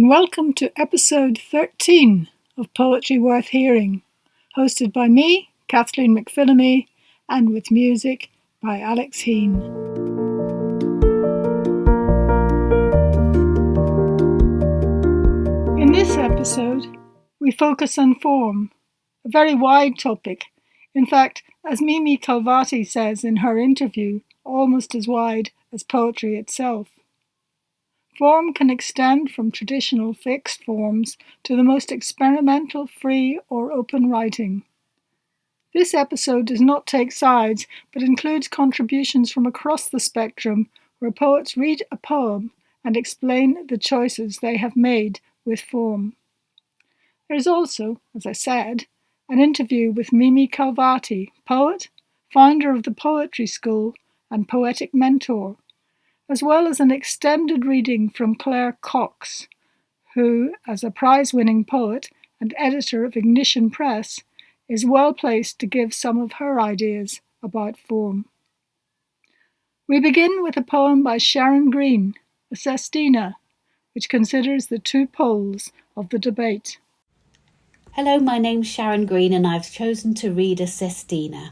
and welcome to episode 13 of Poetry Worth Hearing, hosted by me, Kathleen McPhillamy, and with music by Alex Heen. In this episode, we focus on form, a very wide topic. In fact, as Mimi Khalvati says in her interview, almost as wide as poetry itself. Form can extend from traditional fixed forms to the most experimental, free or open writing. This episode does not take sides, but includes contributions from across the spectrum, where poets read a poem and explain the choices they have made with form. There is also, as I said, an interview with Mimi Khalvati, poet, founder of the Poetry School and poetic mentor, as well as an extended reading from Claire Cox, who, as a prize-winning poet and editor of Ignitionpress, is well placed to give some of her ideas about form. We begin with a poem by Sharon Green, a sestina, which considers the two poles of the debate. Hello, my name's Sharon Green and I've chosen to read a sestina.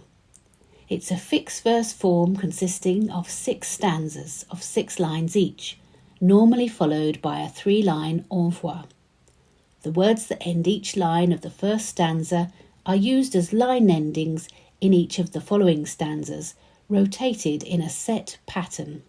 It's a fixed verse form consisting of 6 stanzas of 6 lines each, normally followed by a 3-line envoi. The words that end each line of the first stanza are used as line endings in each of the following stanzas, rotated in a set pattern.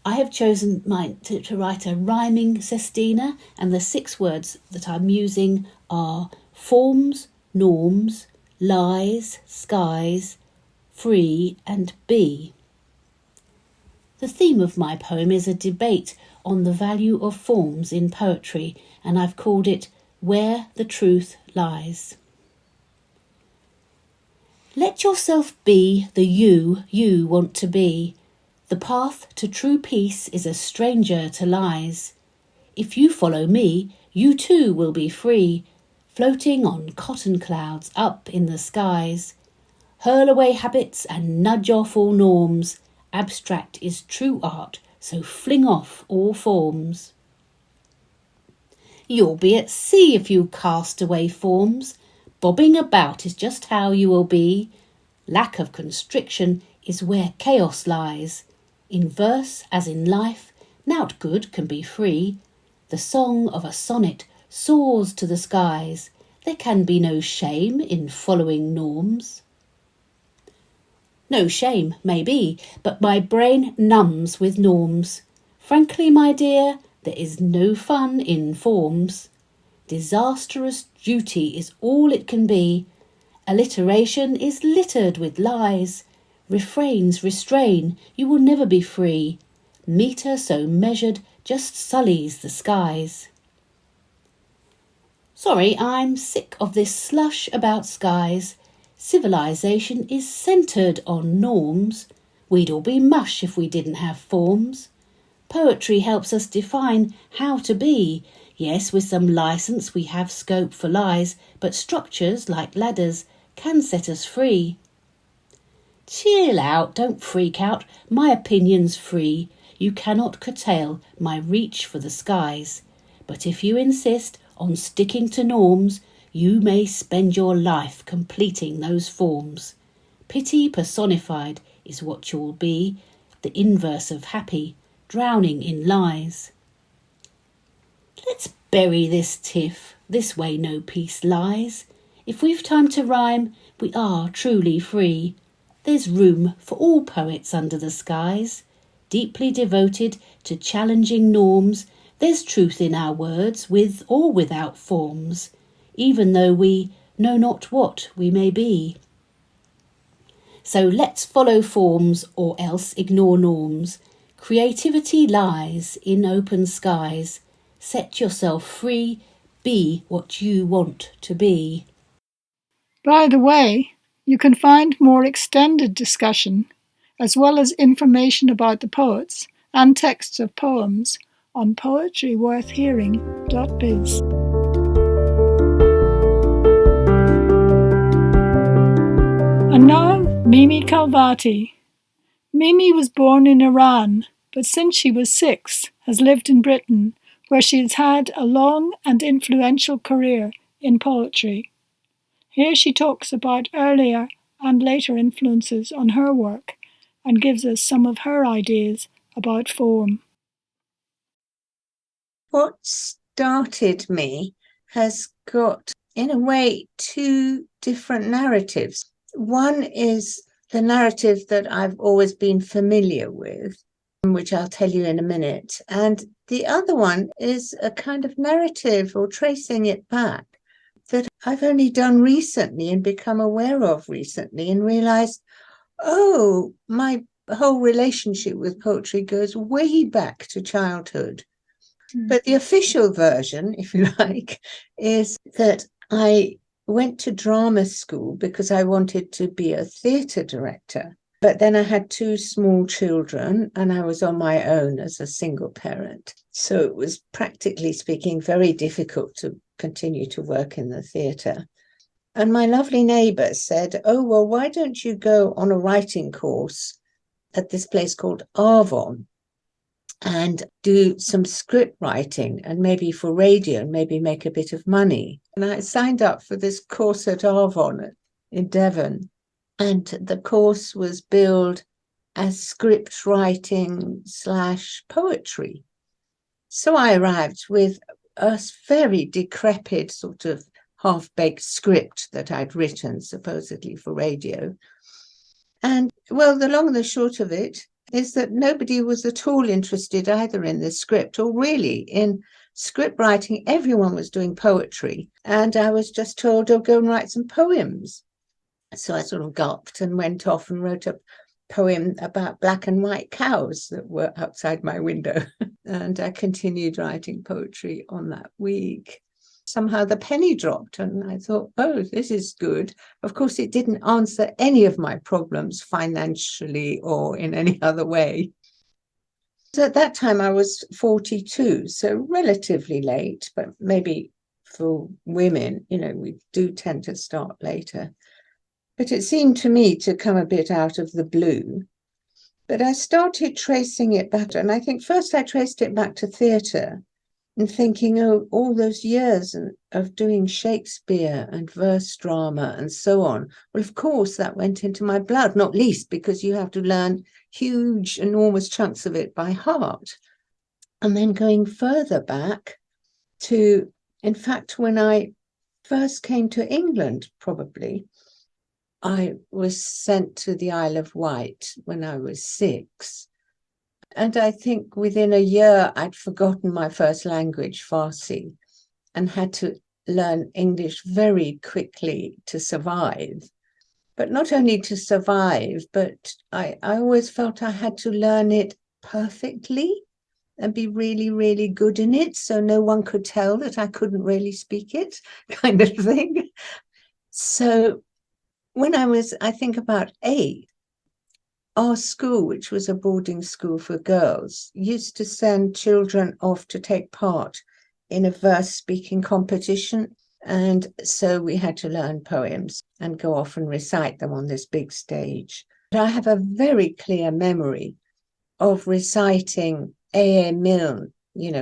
I have chosen to write a rhyming sestina, and the 6 words that I'm using are forms, norms, lies, skies, free and be. The theme of my poem is a debate on the value of forms in poetry, and I've called it Where the Truth Lies. Let yourself be the you want to be. The path to true peace is a stranger to lies. If you follow me, you too will be free, floating on cotton clouds up in the skies. Hurl away habits and nudge off all norms. Abstract is true art, so fling off all forms. You'll be at sea if you cast away forms. Bobbing about is just how you will be. Lack of constriction is where chaos lies. In verse, as in life, nought good can be free. The song of a sonnet soars to the skies. There can be no shame in following norms. No shame, maybe, but my brain numbs with norms. Frankly, my dear, there is no fun in forms. Disastrous duty is all it can be. Alliteration is littered with lies. Refrains restrain, you will never be free. Metre so measured just sullies the skies. Sorry, I'm sick of this slush about skies. Civilization is centred on norms. We'd all be mush if we didn't have forms. Poetry helps us define how to be. Yes, with some licence we have scope for lies, but structures, like ladders, can set us free. Chill out, don't freak out, my opinion's free. You cannot curtail my reach for the skies. But if you insist on sticking to norms, you may spend your life completing those forms. Pity personified is what you'll be, the inverse of happy, drowning in lies. Let's bury this tiff, this way no peace lies. If we've time to rhyme, we are truly free. There's room for all poets under the skies. Deeply devoted to challenging norms, there's truth in our words, with or without forms, even though we know not what we may be. So let's follow forms or else ignore norms. Creativity lies in open skies. Set yourself free, be what you want to be. By the way, you can find more extended discussion, as well as information about the poets and texts of poems on poetryworthhearing.biz. And now, Mimi Khalvati. Mimi was born in Iran, but since she was 6, has lived in Britain, where she has had a long and influential career in poetry. Here she talks about earlier and later influences on her work and gives us some of her ideas about form. What started me has got, in a way, two different narratives. One is the narrative that I've always been familiar with, which I'll tell you in a minute. And the other one is a kind of narrative, or tracing it back, that I've only done recently and become aware of recently, and realized, oh, my whole relationship with poetry goes way back to childhood. But the official version, if you like, is that I went to drama school because I wanted to be a theatre director. But then I had two small children and I was on my own as a single parent. So it was, practically speaking, very difficult to continue to work in the theatre. And my lovely neighbour said, oh, well, why don't you go on a writing course at this place called Avon and do some script writing, and maybe for radio, and maybe make a bit of money. And I signed up for this course at Avon in Devon. And the course was billed as script writing / poetry. So I arrived with a very decrepit sort of half-baked script that I'd written supposedly for radio. And well, the long and the short of it is that nobody was at all interested either in the script or really in script writing. Everyone was doing poetry. And I was just told, oh, go and write some poems. So I sort of gulped and went off and wrote a poem about black and white cows that were outside my window. And I continued writing poetry on that week. Somehow the penny dropped and I thought, oh, this is good. Of course, it didn't answer any of my problems financially or in any other way. So at that time I was 42, so relatively late, but maybe for women, we do tend to start later. But it seemed to me to come a bit out of the blue. But I started tracing it back, and I think first I traced it back to theatre, and thinking, oh, all those years of doing Shakespeare and verse drama and so on. Well, of course, that went into my blood, not least because you have to learn huge, enormous chunks of it by heart. And then going further back to, in fact, when I first came to England, probably, I was sent to the Isle of Wight when I was 6. And I think within a year, I'd forgotten my first language, Farsi, and had to learn English very quickly to survive. But not only to survive, but I always felt I had to learn it perfectly and be really, really good in it, so no one could tell that I couldn't really speak it, kind of thing. So when I was, I think, about 8, our school, which was a boarding school for girls, used to send children off to take part in a verse speaking competition. And so we had to learn poems and go off and recite them on this big stage. But I have a very clear memory of reciting A.A. Milne,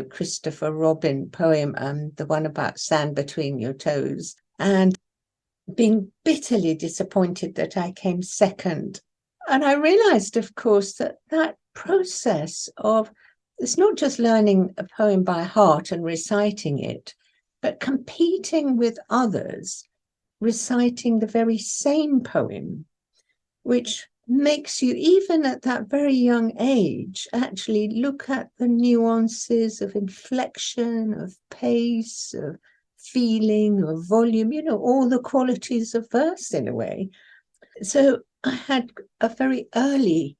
Christopher Robin poem, the one about sand between your toes, and being bitterly disappointed that I came second. And I realized, of course, that process of, it's not just learning a poem by heart and reciting it, but competing with others, reciting the very same poem, which makes you, even at that very young age, actually look at the nuances of inflection, of pace, of feeling, of volume, all the qualities of verse in a way. So I had a very early,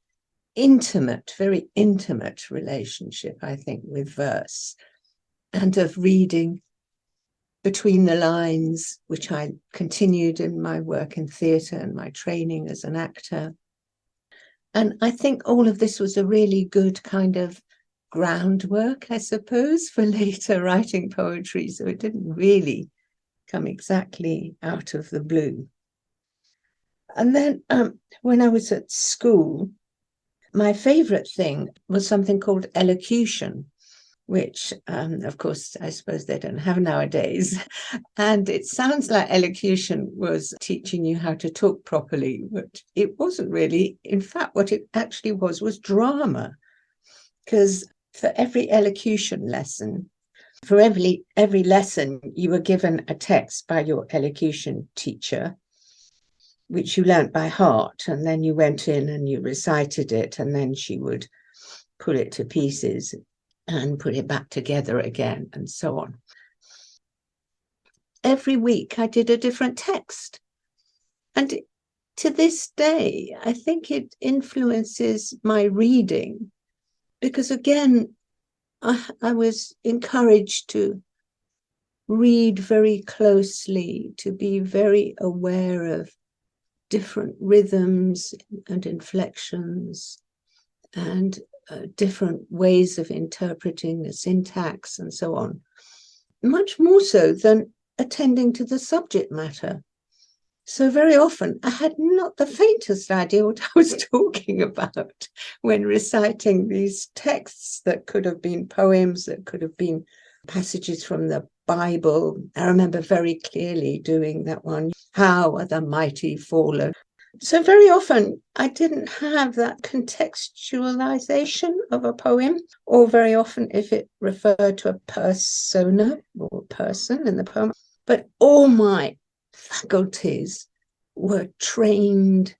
very intimate relationship, I think, with verse, and of reading between the lines, which I continued in my work in theatre and my training as an actor. And I think all of this was a really good kind of groundwork, I suppose, for later writing poetry. So it didn't really come exactly out of the blue. And then when I was at school, my favourite thing was something called elocution. which, of course, I suppose they don't have nowadays. And it sounds like elocution was teaching you how to talk properly, but it wasn't really. In fact, what it actually was drama. Because for every elocution lesson, for every lesson, you were given a text by your elocution teacher, which you learnt by heart, and then you went in and you recited it, and then she would pull it to pieces and put it back together again, and so on. Every week I did a different text. And to this day, I think it influences my reading, because again, I was encouraged to read very closely, to be very aware of different rhythms and inflections and different ways of interpreting the syntax and so on, much more so than attending to the subject matter. So very often I had not the faintest idea what I was talking about when reciting these texts that could have been poems, that could have been passages from the Bible. I remember very clearly doing that one, "How are the mighty fallen?" So very often I didn't have that contextualization of a poem, or very often if it referred to a persona or person in the poem, but all my faculties were trained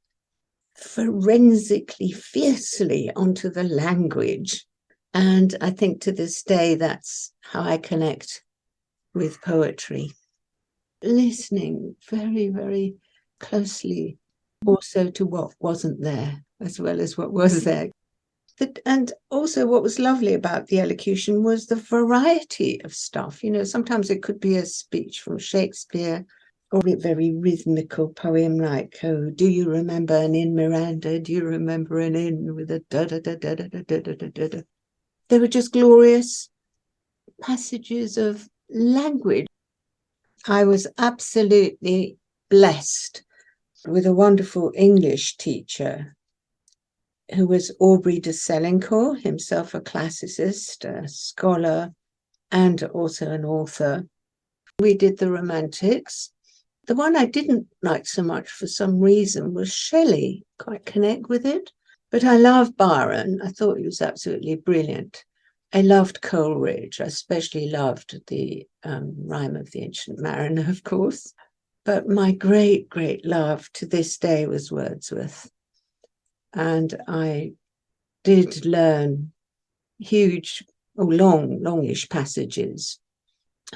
forensically, fiercely onto the language. And I think to this day, that's how I connect with poetry. Listening very, very closely also to what wasn't there, as well as what was there. And also what was lovely about the elocution was the variety of stuff. You know, sometimes it could be a speech from Shakespeare, or a very rhythmical poem like, "Oh, do you remember an inn, Miranda? Do you remember an inn with a da-da-da-da-da-da-da-da-da-da?" They were just glorious passages of language. I was absolutely blessed with a wonderful English teacher who was Aubrey de Selincourt, himself a classicist, a scholar, and also an author. We did the Romantics. The one I didn't like so much for some reason was Shelley. Quite connect with it. But I love Byron. I thought he was absolutely brilliant. I loved Coleridge. I especially loved the Rime of the Ancient Mariner, of course. But my great, great love to this day was Wordsworth. And I did learn huge, longish passages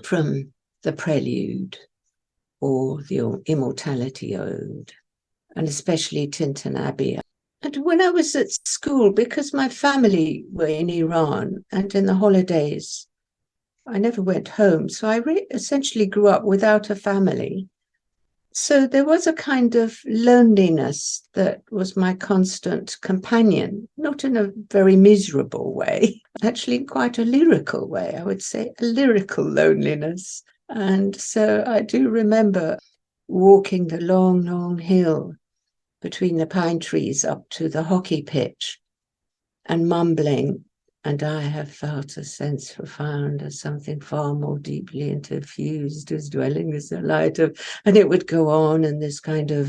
from the Prelude or the Immortality Ode, and especially Tintin Abbey. And when I was at school, because my family were in Iran, and in the holidays, I never went home. So I essentially grew up without a family. So there was a kind of loneliness that was my constant companion, not in a very miserable way, actually quite a lyrical way, I would say, a lyrical loneliness. And so I do remember walking the long, long hill between the pine trees up to the hockey pitch and mumbling, "And I have felt a sense profound of something far more deeply interfused, whose dwelling is the light of," and it would go on in this kind of,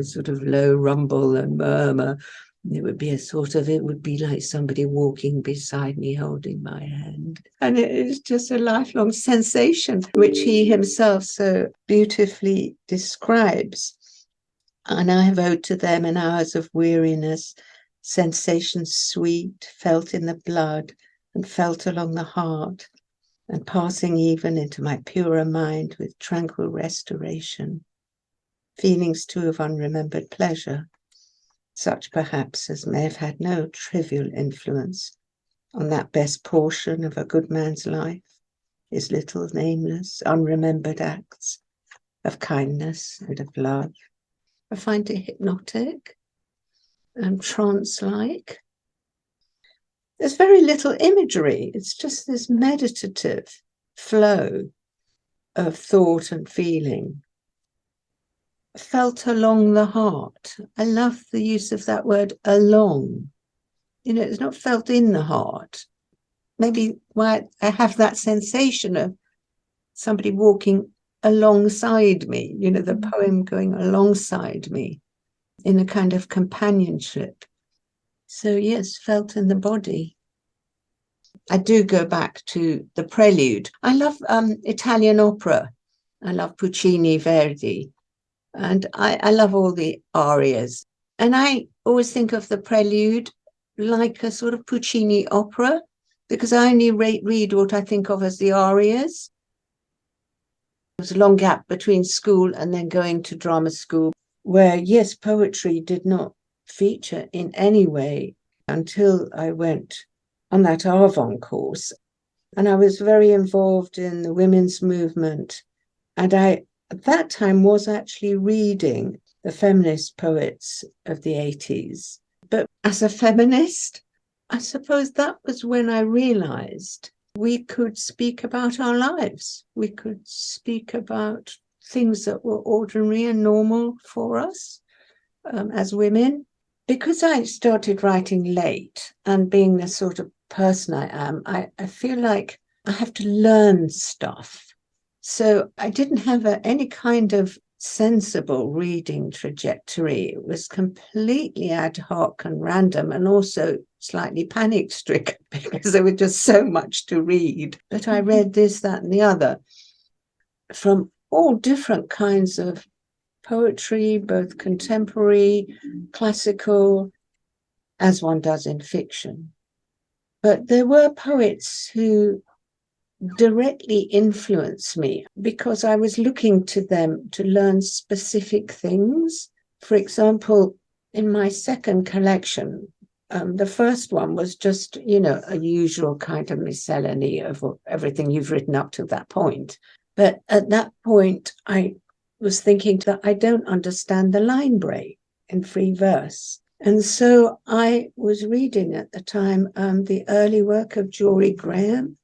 sort of low rumble and murmur. It would be like somebody walking beside me, holding my hand. And it is just a lifelong sensation, which he himself so beautifully describes. "And I have owed to them in hours of weariness sensations sweet, felt in the blood and felt along the heart, and passing even into my purer mind with tranquil restoration. Feelings too of unremembered pleasure, such perhaps as may have had no trivial influence on that best portion of a good man's life, his little nameless, unremembered acts of kindness and of love. I find it hypnotic and trance-like. There's very little imagery. It's just this meditative flow of thought and feeling, felt along the heart. I love the use of that word, along. It's not felt in the heart. maybe why I have that sensation of somebody walking alongside me, the poem going alongside me in a kind of companionship. So yes, felt in the body. I do go back to the prelude. I love Italian opera. I love Puccini, Verdi, and I love all the arias. And I always think of the prelude like a sort of Puccini opera, because I only read what I think of as the arias. There was a long gap between school and then going to drama school, where, yes, poetry did not feature in any way until I went on that Arvon course. And I was very involved in the women's movement. And I, at that time, was actually reading the feminist poets of the 80s. But as a feminist, I suppose that was when I realized we could speak about our lives. We could speak about things that were ordinary and normal for us as women. Because I started writing late, and being the sort of person I am, I feel like I have to learn stuff. So I didn't have any kind of sensible reading trajectory. It was completely ad hoc and random, and also slightly panic-stricken because there was just so much to read. But I read this, that, and the other from all different kinds of poetry, both contemporary, classical, as one does in fiction. But there were poets who directly influenced me because I was looking to them to learn specific things. For example, in my second collection, the first one was just, a usual kind of miscellany of everything you've written up to that point. But at that point, I was thinking that I don't understand the line break in free verse. And so I was reading at the time the early work of Jory Graham,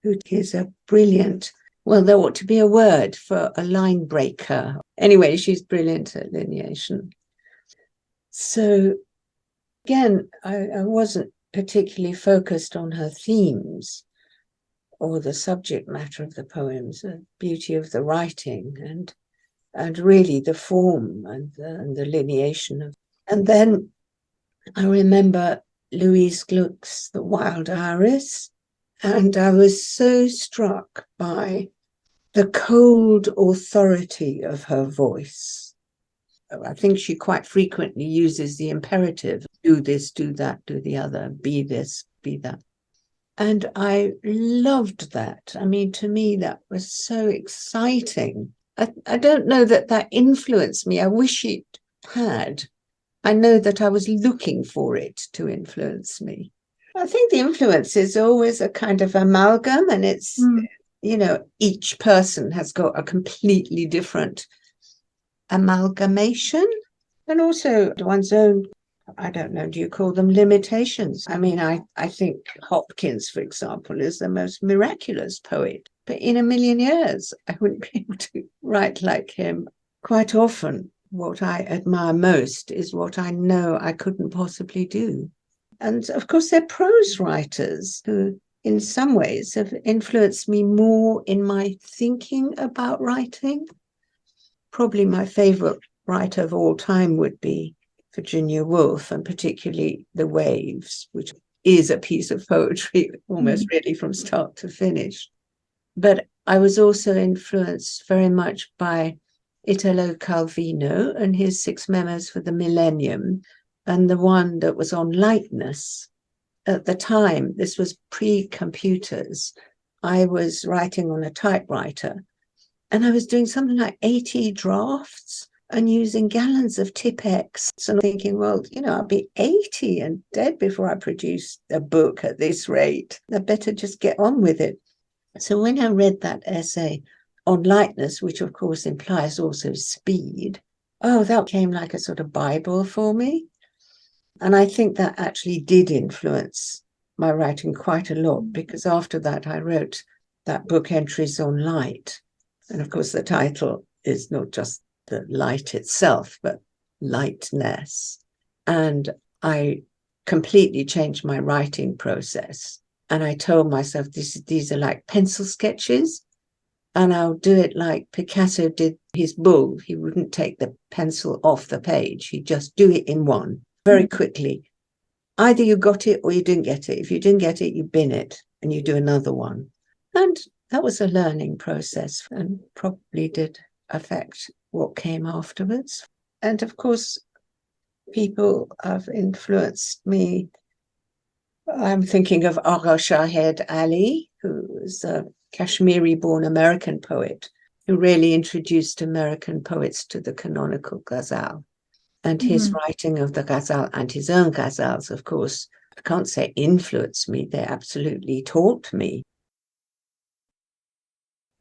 who is a brilliant, well, there ought to be a word for a line breaker. Anyway, she's brilliant at lineation. So again, I wasn't particularly focused on her themes or the subject matter of the poems, the beauty of the writing and really the form and the lineation of. And then I remember Louise Gluck's The Wild Iris, and I was so struck by the cold authority of her voice. I think she quite frequently uses the imperative, do this, do that, do the other, be this, be that. And I loved that. I mean, to me, that was so exciting. I don't know that influenced me. I wish it had. I know that I was looking for it to influence me. I think the influence is always a kind of amalgam, and it's, each person has got a completely different amalgamation, and also one's own, I don't know, do you call them limitations? I mean, I think Hopkins, for example, is the most miraculous poet, but in a million years, I wouldn't be able to write like him. Quite often, what I admire most is what I know I couldn't possibly do. And of course, they're prose writers who, in some ways, have influenced me more in my thinking about writing. Probably my favorite writer of all time would be Virginia Woolf, and particularly The Waves, which is a piece of poetry almost really from start to finish. But I was also influenced very much by Italo Calvino and his 6 Memos for the Millennium, and the one that was on lightness. At the time, this was pre-computers. I was writing on a typewriter, and I was doing something like 80 drafts and using gallons of Tipex, and thinking, well, I'll be 80 and dead before I produce a book at this rate. I better just get on with it. So when I read that essay on lightness, which of course implies also speed, that came like a sort of Bible for me. And I think that actually did influence my writing quite a lot, because after that I wrote that book, Entries on Light. And of course the title is not just the light itself, but lightness. And I completely changed my writing process And I told myself these are like pencil sketches, and I'll do it like Picasso did his bull. He wouldn't take the pencil off the page. He'd just do it in one very quickly. Either you got it or you didn't get it. If you didn't get it, you bin it and you do another one. And that was a learning process and probably did affect what came afterwards. And of course, people have influenced me. I'm thinking of Agha Shahed Ali, who was a Kashmiri-born American poet who really introduced American poets to the canonical ghazal. And his writing of the ghazal and his own ghazals, of course, I can't say influenced me, they absolutely taught me.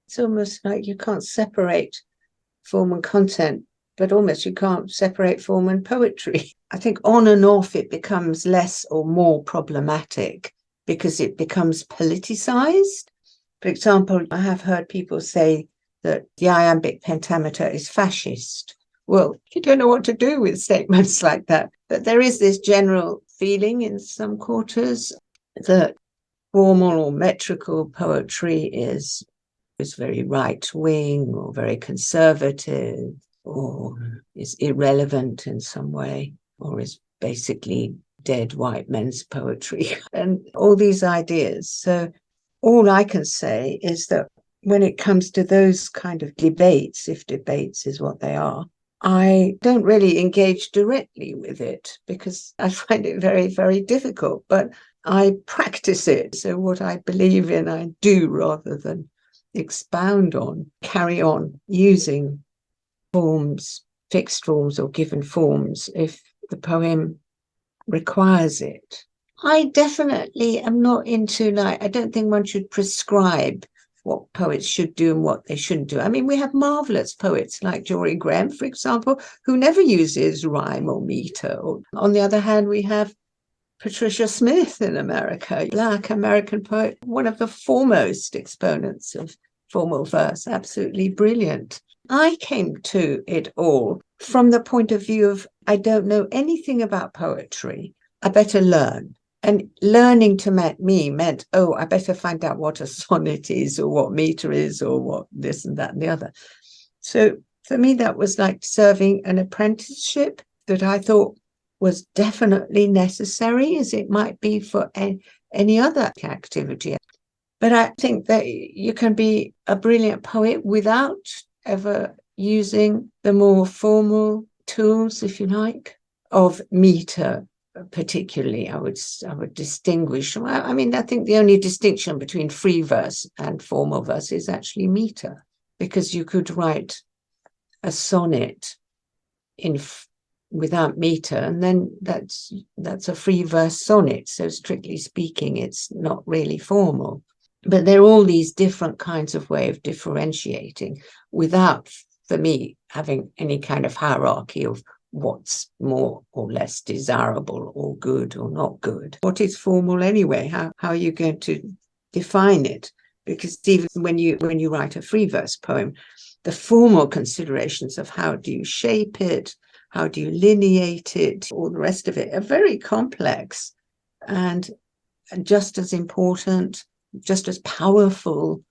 It's almost like you can't separate form and content, but almost you can't separate form and poetry. I think on and off it becomes less or more problematic because it becomes politicized. For example, I have heard people say that the iambic pentameter is fascist. Well, you don't know what to do with statements like that. But there is this general feeling in some quarters that formal or metrical poetry is very right-wing or very conservative or is irrelevant in some way or is basically dead white men's poetry and all these ideas. So all I can say is that when it comes to those kind of debates, if debates is what they are, I don't really engage directly with it because I find it very, very difficult, but I practice it. So what I believe in, I do rather than expound on, carry on using forms, fixed forms or given forms if the poem requires it. I definitely am not into I don't think one should prescribe what poets should do and what they shouldn't do. I mean, we have marvelous poets like Jory Graham, for example, who never uses rhyme or meter. On the other hand, we have Patricia Smith in America, Black American poet, one of the foremost exponents of formal verse, absolutely brilliant. I came to it all from the point of view of I don't know anything about poetry. I better learn. And learning to me meant, I better find out what a sonnet is or what meter is or what this and that and the other. So for me, that was like serving an apprenticeship that I thought was definitely necessary, as it might be for any other activity. But I think that you can be a brilliant poet without ever using the more formal tools, if you like, of meter. Particularly, I would distinguish. I mean, I think the only distinction between free verse and formal verse is actually meter, because you could write a sonnet without meter, and then that's a free verse sonnet. So strictly speaking, it's not really formal. But there are all these different kinds of way of differentiating without, for me, having any kind of hierarchy of what's more or less desirable or good or not good. What is formal anyway? How are you going to define it? Because even when you write a free verse poem, the formal considerations of how do you shape it, how do you lineate it, all the rest of it are very complex and just as important, just as powerful,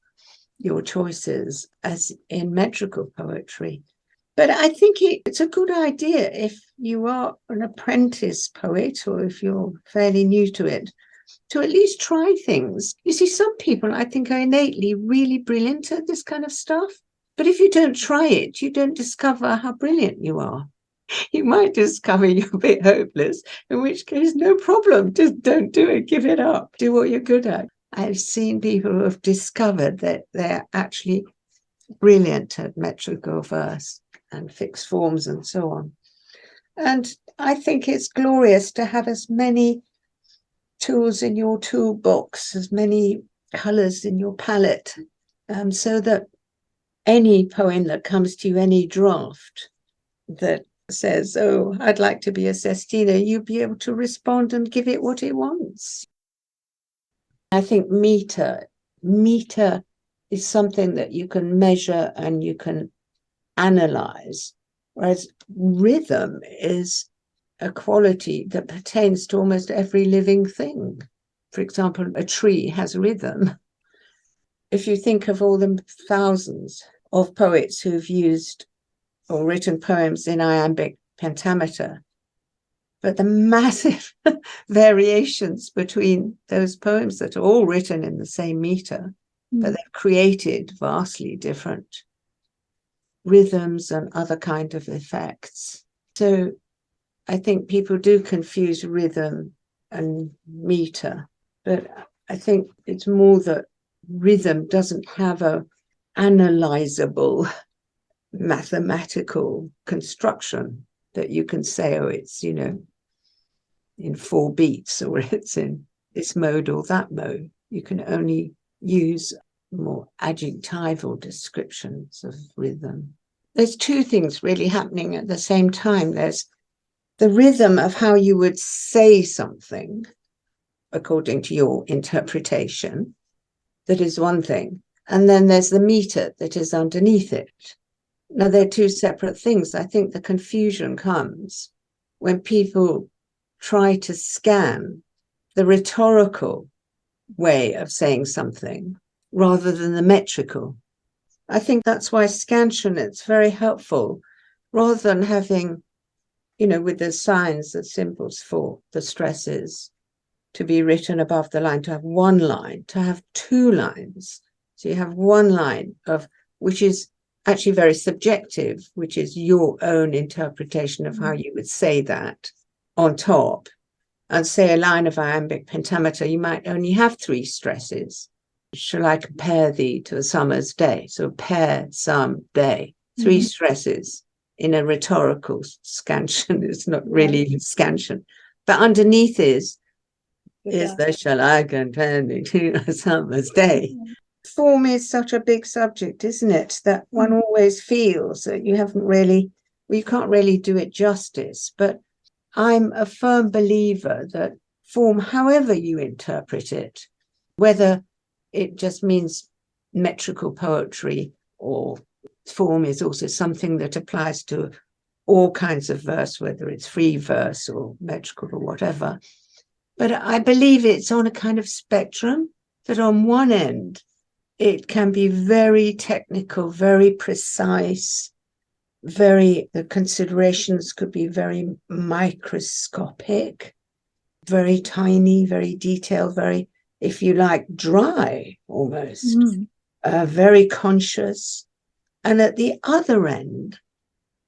your choices, as in metrical poetry. But I think it's a good idea if you are an apprentice poet or if you're fairly new to it, to at least try things. You see, some people I think are innately really brilliant at this kind of stuff. But if you don't try it, you don't discover how brilliant you are. You might discover you're a bit hopeless, in which case, no problem. Just don't do it. Give it up. Do what you're good at. I've seen people who have discovered that they're actually brilliant at metrical verse and fixed forms and so on. And I think it's glorious to have as many tools in your toolbox, as many colours in your palette, so that any poem that comes to you, any draft that says, I'd like to be a sestina, you'll be able to respond and give it what it wants. I think meter is something that you can measure and you can analyze, whereas rhythm is a quality that pertains to almost every living thing. for example, a tree has rhythm. If you think of all the thousands of poets who've used or written poems in iambic pentameter, but the massive variations between those poems that are all written in the same meter, but they've created vastly different rhythms and other kind of effects. So I think people do confuse rhythm and meter, but I think it's more that rhythm doesn't have a analyzable mathematical construction that you can say, oh, it's, in 4 beats, or it's in this mode or that mode. You can only use more adjectival descriptions of rhythm. There's 2 things really happening at the same time. There's the rhythm of how you would say something according to your interpretation. That is one thing. And then there's the meter that is underneath it. Now, they're 2 separate things. I think the confusion comes when people try to scan the rhetorical way of saying something rather than the metrical. I think that's why scansion, it's very helpful, rather than having, with the signs, the symbols for the stresses to be written above the line, to have 1 line, to have 2 lines. So you have 1 line which is actually very subjective, which is your own interpretation of how you would say that on top. And say a line of iambic pentameter, you might only have 3 stresses. Shall I compare thee to a summer's day? So pair, some, day. 3 stresses in a rhetorical scansion. It's not really even scansion. But underneath is there shall I compare thee to a summer's day. Form is such a big subject, isn't it? That one always feels that you can't really do it justice. But I'm a firm believer that form, however you interpret it, whether it just means metrical poetry, or form is also something that applies to all kinds of verse, whether it's free verse or metrical or whatever. But I believe it's on a kind of spectrum that on one end, it can be very technical, very precise, the considerations could be very microscopic, very tiny, very detailed, very, if you like, dry almost, very conscious. And at the other end,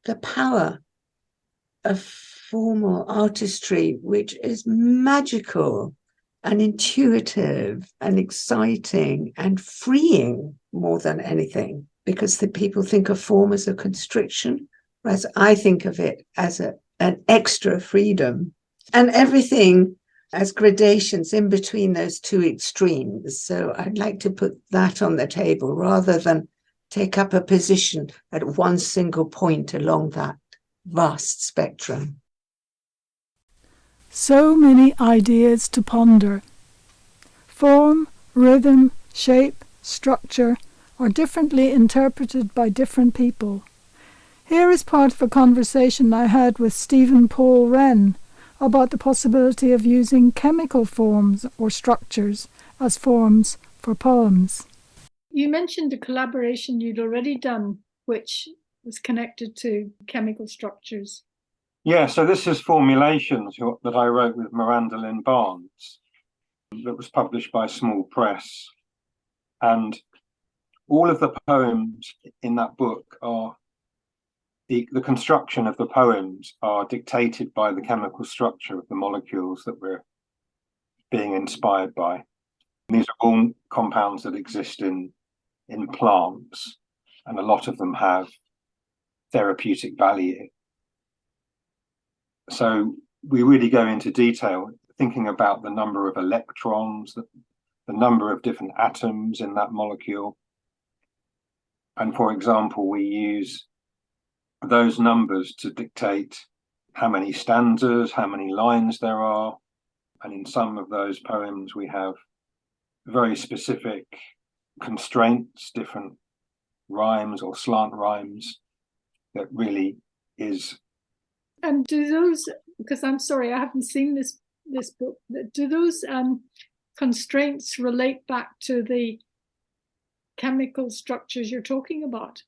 the power of formal artistry, which is magical and intuitive and exciting and freeing more than anything, because the people think of form as a constriction, whereas I think of it as an extra freedom, and everything as gradations in between those 2 extremes. So I'd like to put that on the table rather than take up a position at one single point along that vast spectrum. So many ideas to ponder. Form, rhythm, shape, structure are differently interpreted by different people. Here is part of a conversation I had with Stephen Paul Wren about the possibility of using chemical forms or structures as forms for poems. You mentioned a collaboration you'd already done, which was connected to chemical structures. Yeah, so this is Formulations that I wrote with Miranda Lynn Barnes, that was published by Small Press. And all of the poems in that book are, the construction of the poems are dictated by the chemical structure of the molecules that we're being inspired by. These are all compounds that exist in plants, and a lot of them have therapeutic value. So we really go into detail, thinking about the number of electrons, the number of different atoms in that molecule. And for example, we use those numbers to dictate how many stanzas, how many lines there are. And in some of those poems, we have very specific constraints, different rhymes or slant rhymes that really is. And do those, because I'm sorry, I haven't seen this book, do those constraints relate back to the chemical structures you're talking about?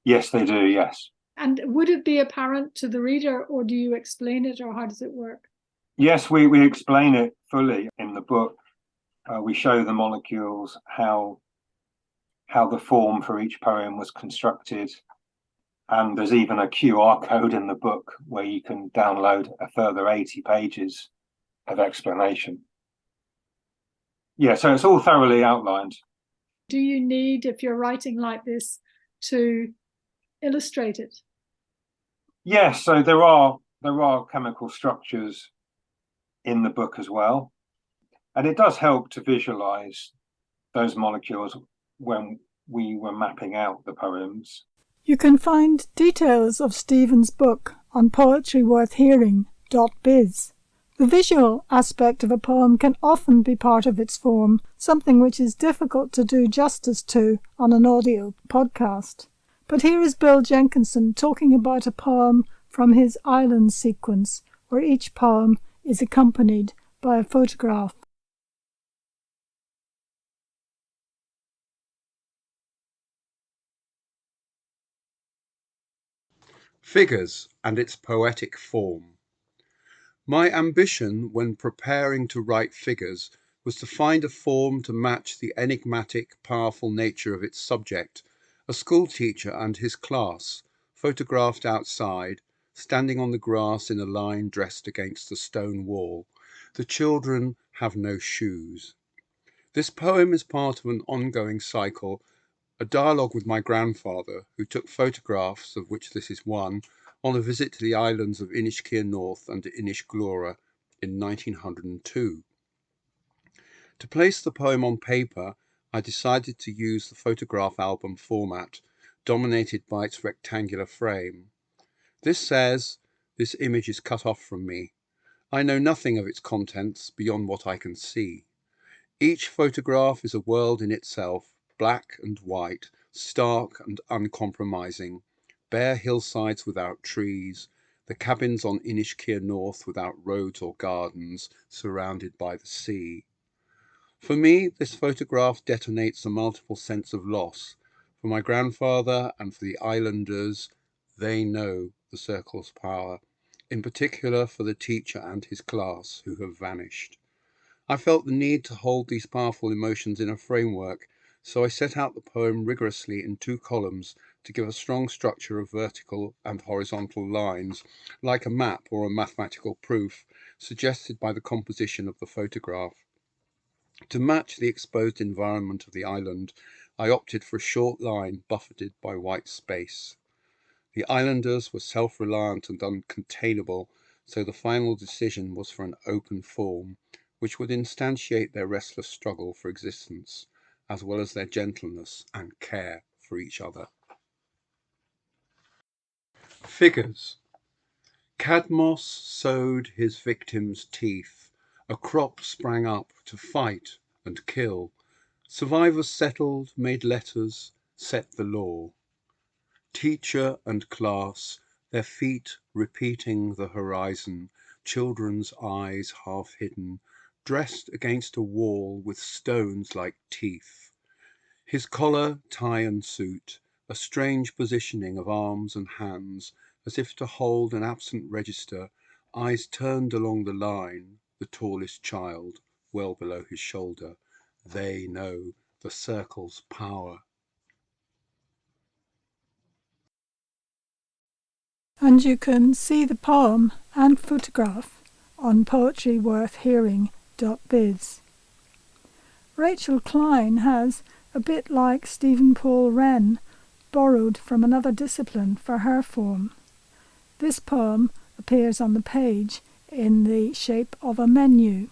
Yes, they do, yes. And would it be apparent to the reader, or do you explain it, or how does it work? Yes, we explain it fully in the book. We show the molecules, how the form for each poem was constructed. And there's even a QR code in the book where you can download a further 80 pages of explanation. Yeah, so it's all thoroughly outlined. Do you need, if you're writing like this, to illustrate it? Yes, so there are chemical structures in the book as well. And it does help to visualize those molecules when we were mapping out the poems. You can find details of Stephen's book on poetryworthhearing.biz. The visual aspect of a poem can often be part of its form, something which is difficult to do justice to on an audio podcast. But here is Bill Jenkinson talking about a poem from his Island sequence, where each poem is accompanied by a photograph. Figures and its poetic form. My ambition when preparing to write figures was to find a form to match the enigmatic, powerful nature of its subject, a schoolteacher and his class, photographed outside, standing on the grass in a line dressed against the stone wall. The children have no shoes. This poem is part of an ongoing cycle, a dialogue with my grandfather, who took photographs, of which this is one, on a visit to the islands of Inishkea North and Inishglora in 1902. To place the poem on paper, I decided to use the photograph album format, dominated by its rectangular frame. This says, "This image is cut off from me. I know nothing of its contents beyond what I can see. Each photograph is a world in itself, black and white, stark and uncompromising, bare hillsides without trees, the cabins on Inishkea North without roads or gardens, surrounded by the sea." For me, this photograph detonates a multiple sense of loss. For my grandfather and for the islanders, they know the circle's power, in particular for the teacher and his class who have vanished. I felt the need to hold these powerful emotions in a framework, so I set out the poem rigorously in 2 columns to give a strong structure of vertical and horizontal lines, like a map or a mathematical proof, suggested by the composition of the photograph. To match the exposed environment of the island, I opted for a short line buffeted by white space. The islanders were self-reliant and uncontainable, so the final decision was for an open form, which would instantiate their restless struggle for existence, as well as their gentleness and care for each other. Figures. Cadmos sowed his victim's teeth. A crop sprang up to fight and kill. Survivors settled, made letters, set the law. Teacher and class, their feet repeating the horizon, children's eyes half hidden, dressed against a wall with stones like teeth. His collar, tie and suit, a strange positioning of arms and hands, as if to hold an absent register, eyes turned along the line, the tallest child, well below his shoulder. They know the circle's power. And you can see the poem and photograph on poetryworthhearing.biz. Rachel Klein has, a bit like Stephen Paul Wren, borrowed from another discipline for her form. This poem appears on the page in the shape of a menu.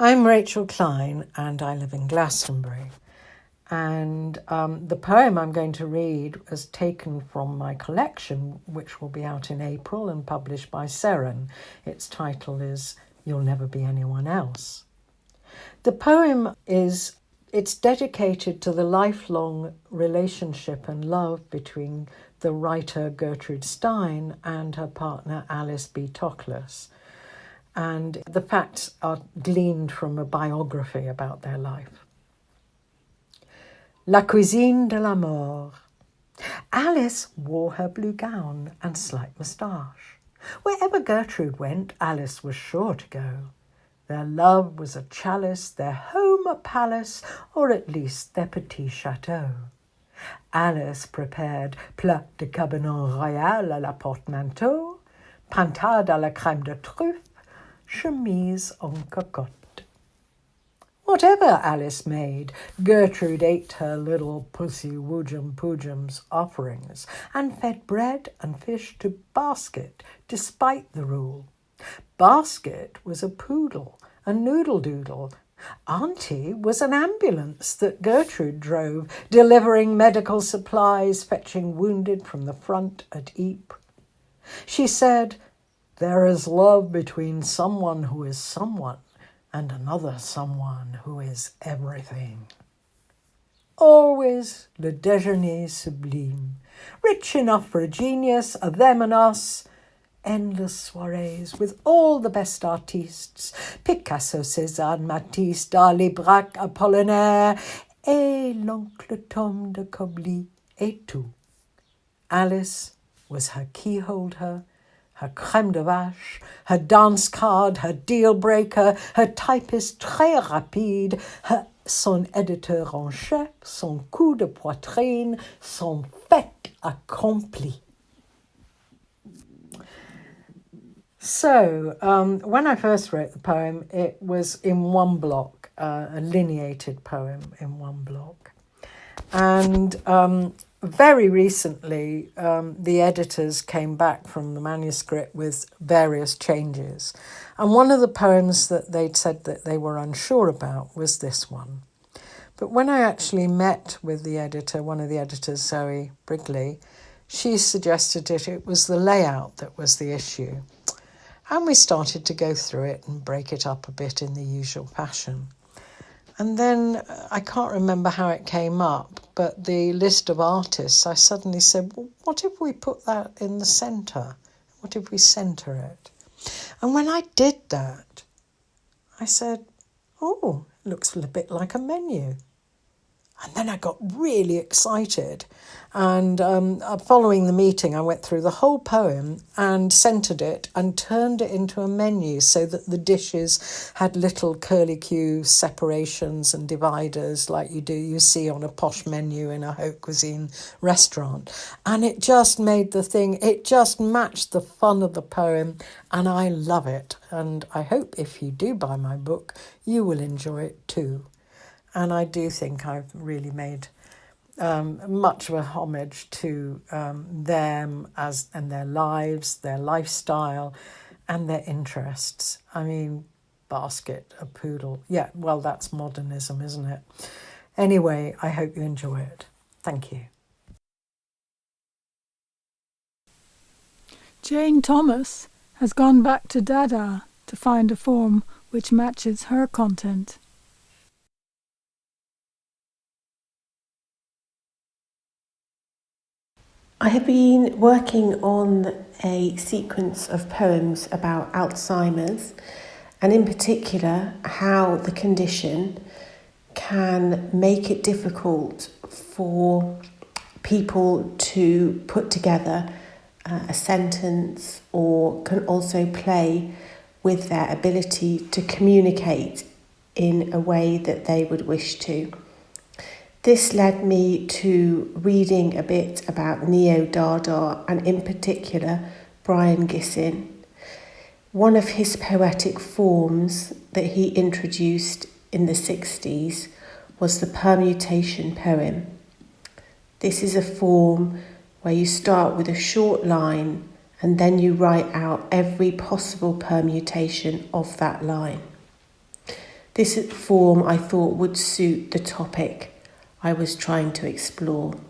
I'm Rachel Klein and I live in Glastonbury. And the poem I'm going to read was taken from my collection, which will be out in April and published by Seren. Its title is You'll Never Be Anyone Else. The poem is it's dedicated to the lifelong relationship and love between the writer Gertrude Stein and her partner Alice B. Toklas. And the facts are gleaned from a biography about their life. La cuisine de la mort. Alice wore her blue gown and slight moustache. Wherever Gertrude went, Alice was sure to go. Their love was a chalice, their home a palace, or at least their petit chateau. Alice prepared plat de cabernet royal à la portemanteau, pintade à la crème de truffe, chemise en cocotte. Whatever Alice made, Gertrude ate her little pussy woojum-poojum's offerings and fed bread and fish to Basket, despite the rule. Basket was a poodle, a noodle-doodle. Auntie was an ambulance that Gertrude drove, delivering medical supplies, fetching wounded from the front at Ypres. She said, "There is love between someone who is someone and another someone who is everything." Always le déjeuner sublime, rich enough for a genius, a them and us. Endless soirees with all the best artistes, Picasso, Cézanne, Matisse, Dali, Braque, Apollinaire, et l'oncle Tom de Cobly, et tout. Alice was her keyholder, her crème de vache, her dance card, her deal breaker, her typist très rapide, son éditeur en chef, son coup de poitrine, son fait accompli. So, when I first wrote the poem, it was in one block, a lineated poem in one block. And very recently, the editors came back from the manuscript with various changes. And one of the poems that they'd said that they were unsure about was this one. But when I actually met with the editor, one of the editors, Zoe Brigley, she suggested that it was the layout that was the issue. And we started to go through it and break it up a bit in the usual fashion. And then I can't remember how it came up, but the list of artists, I suddenly said, well, what if we put that in the centre? What if we centre it? And when I did that, I said, oh, it looks a bit like a menu. And then I got really excited. And following the meeting, I went through the whole poem and centred it and turned it into a menu so that the dishes had little curlicue separations and dividers like you see on a posh menu in a haute cuisine restaurant. And it just made it just matched the fun of the poem, and I love it. And I hope if you do buy my book, you will enjoy it too. And I do think I've really made much of a homage to them and their lives, their lifestyle, and their interests. I mean, Basket, a poodle. Yeah, well, that's modernism, isn't it? Anyway, I hope you enjoy it. Thank you. Jane Thomas has gone back to Dada to find a form which matches her content. I have been working on a sequence of poems about Alzheimer's, and in particular how the condition can make it difficult for people to put together a sentence, or can also play with their ability to communicate in a way that they would wish to. This led me to reading a bit about Neo-Dada, and in particular Brian Gissin. One of his poetic forms that he introduced in the 60s was the permutation poem. This is a form where you start with a short line and then you write out every possible permutation of that line. This form I thought would suit the topic I was trying to explore.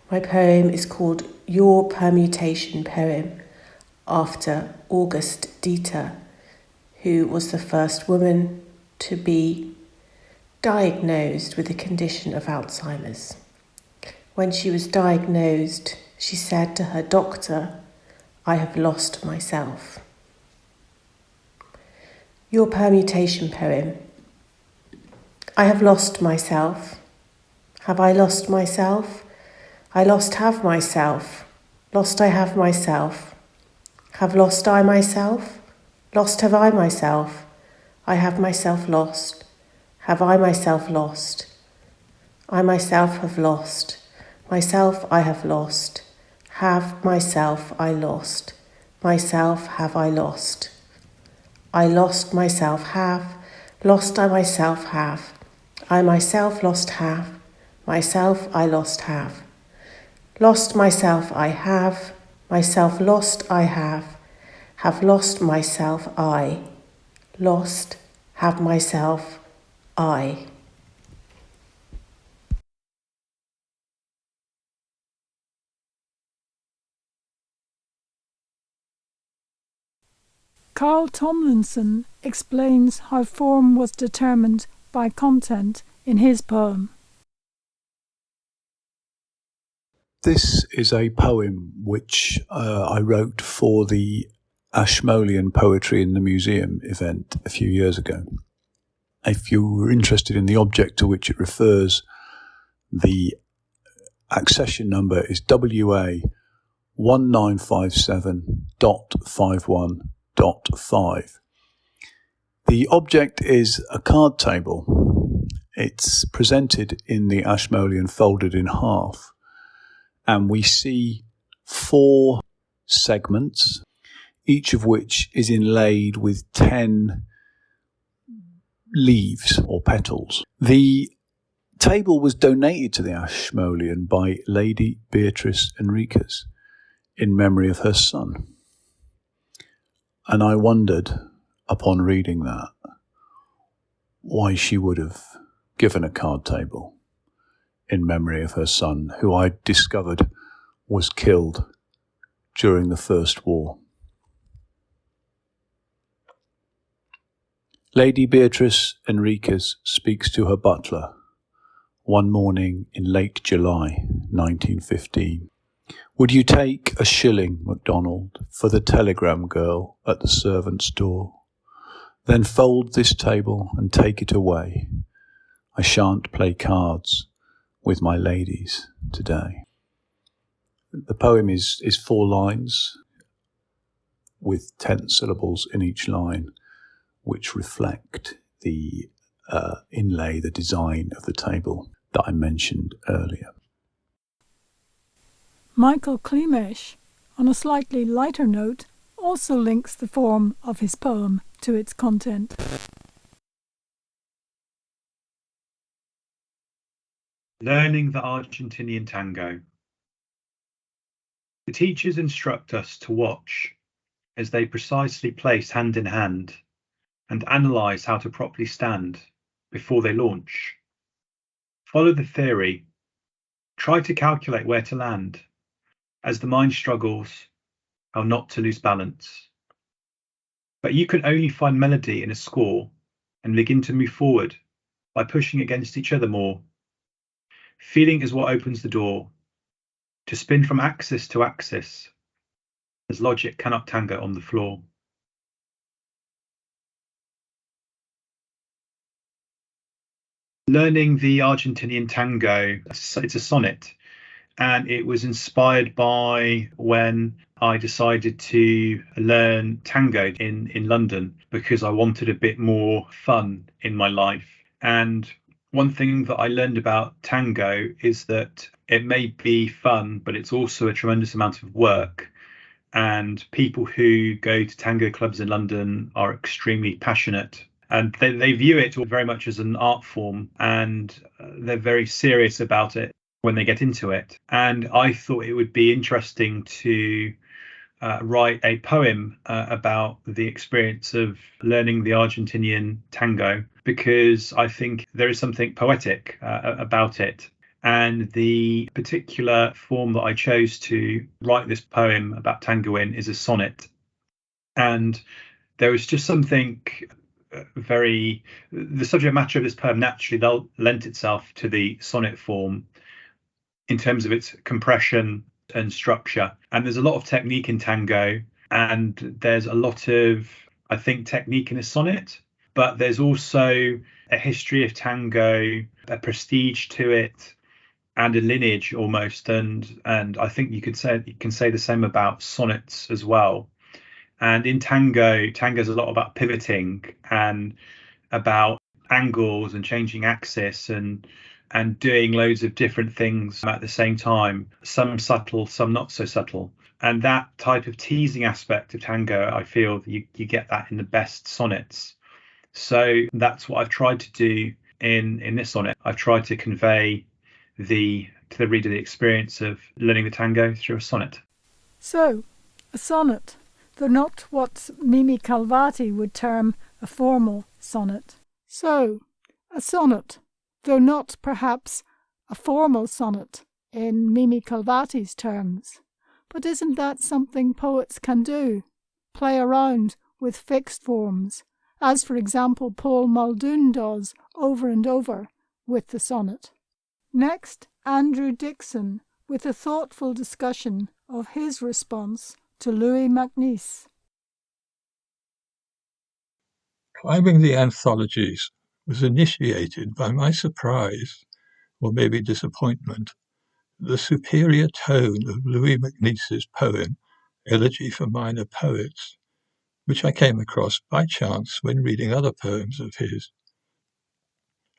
My poem is called Your Permutation Poem, after Auguste Dieter, who was the first woman to be diagnosed with the condition of Alzheimer's. When she was diagnosed, she said to her doctor, "I have lost myself." Your permutation poem. I have lost myself. Have I lost myself? I lost have myself. Lost I have myself. Have lost I myself? Lost have I myself. I have myself lost. Have I myself lost? I myself have lost. Myself I have lost. Have myself I lost. Myself have I lost. I lost myself have. Lost I myself have. I myself lost have. Myself I lost have. Lost myself I have. Myself lost I have. Have lost myself I. Lost have myself I. Carl Tomlinson explains how form was determined by content in his poem. This is a poem which I wrote for the Ashmolean Poetry in the Museum event a few years ago. If you were interested in the object to which it refers, the accession number is WA 1957.51.5. The object is a card table. It's presented in the Ashmolean folded in half, and we see 4 segments, each of which is inlaid with 10 leaves or petals. The table was donated to the Ashmolean by Lady Beatrice Enriquez in memory of her son. And I wondered, upon reading that, why she would have given a card table in memory of her son, who I discovered was killed during the First War. Lady Beatrice Enriquez speaks to her butler one morning in late July 1915. "Would you take a shilling, MacDonald, for the telegram girl at the servant's door? Then fold this table and take it away. I shan't play cards with my ladies today." The poem is 4 lines with 10 syllables in each line, which reflect the inlay, the design of the table that I mentioned earlier. Michael Klimesh, on a slightly lighter note, also links the form of his poem to its content. Learning the Argentinian tango. The teachers instruct us to watch as they precisely place hand in hand and analyse how to properly stand before they launch. Follow the theory. Try to calculate where to land as the mind struggles how not to lose balance. But you can only find melody in a score and begin to move forward by pushing against each other more. Feeling is what opens the door to spin from axis to axis, as logic cannot tango on the floor. Learning the Argentinian tango, it's a sonnet, and it was inspired by when I decided to learn tango in London because I wanted a bit more fun in my life. And one thing that I learned about tango is that it may be fun, but it's also a tremendous amount of work. And people who go to tango clubs in London are extremely passionate. And they view it very much as an art form, and they're very serious about it when they get into it. And I thought it would be interesting to write a poem about the experience of learning the Argentinian tango, because I think there is something poetic about it. And the particular form that I chose to write this poem about tango in is a sonnet. And there was just something the subject matter of this poem naturally lent itself to the sonnet form in terms of its compression and structure. And there's a lot of technique in tango, and there's a lot of, I think, technique in a sonnet, but there's also a history of tango, a prestige to it, and a lineage almost. And I think you can say the same about sonnets as well. And in tango's a lot about pivoting and about angles and changing axis and doing loads of different things at the same time, some subtle, some not so subtle. And that type of teasing aspect of tango, I feel you get that in the best sonnets. So that's what I've tried to do in this sonnet. I've tried to convey to the reader the experience of learning the tango through a sonnet. So, a sonnet, though not what Mimi Khalvati would term a formal sonnet. So, a sonnet, though not perhaps a formal sonnet in Mimi Khalvati's terms. But isn't that something poets can do? Play around with fixed forms, as for example Paul Muldoon does over and over with the sonnet. Next, Andrew Dixon with a thoughtful discussion of his response to Louis MacNeice. Climbing the anthologies was initiated by my surprise, or maybe disappointment, at the superior tone of Louis MacNeice's poem, Elegy for Minor Poets, which I came across by chance when reading other poems of his.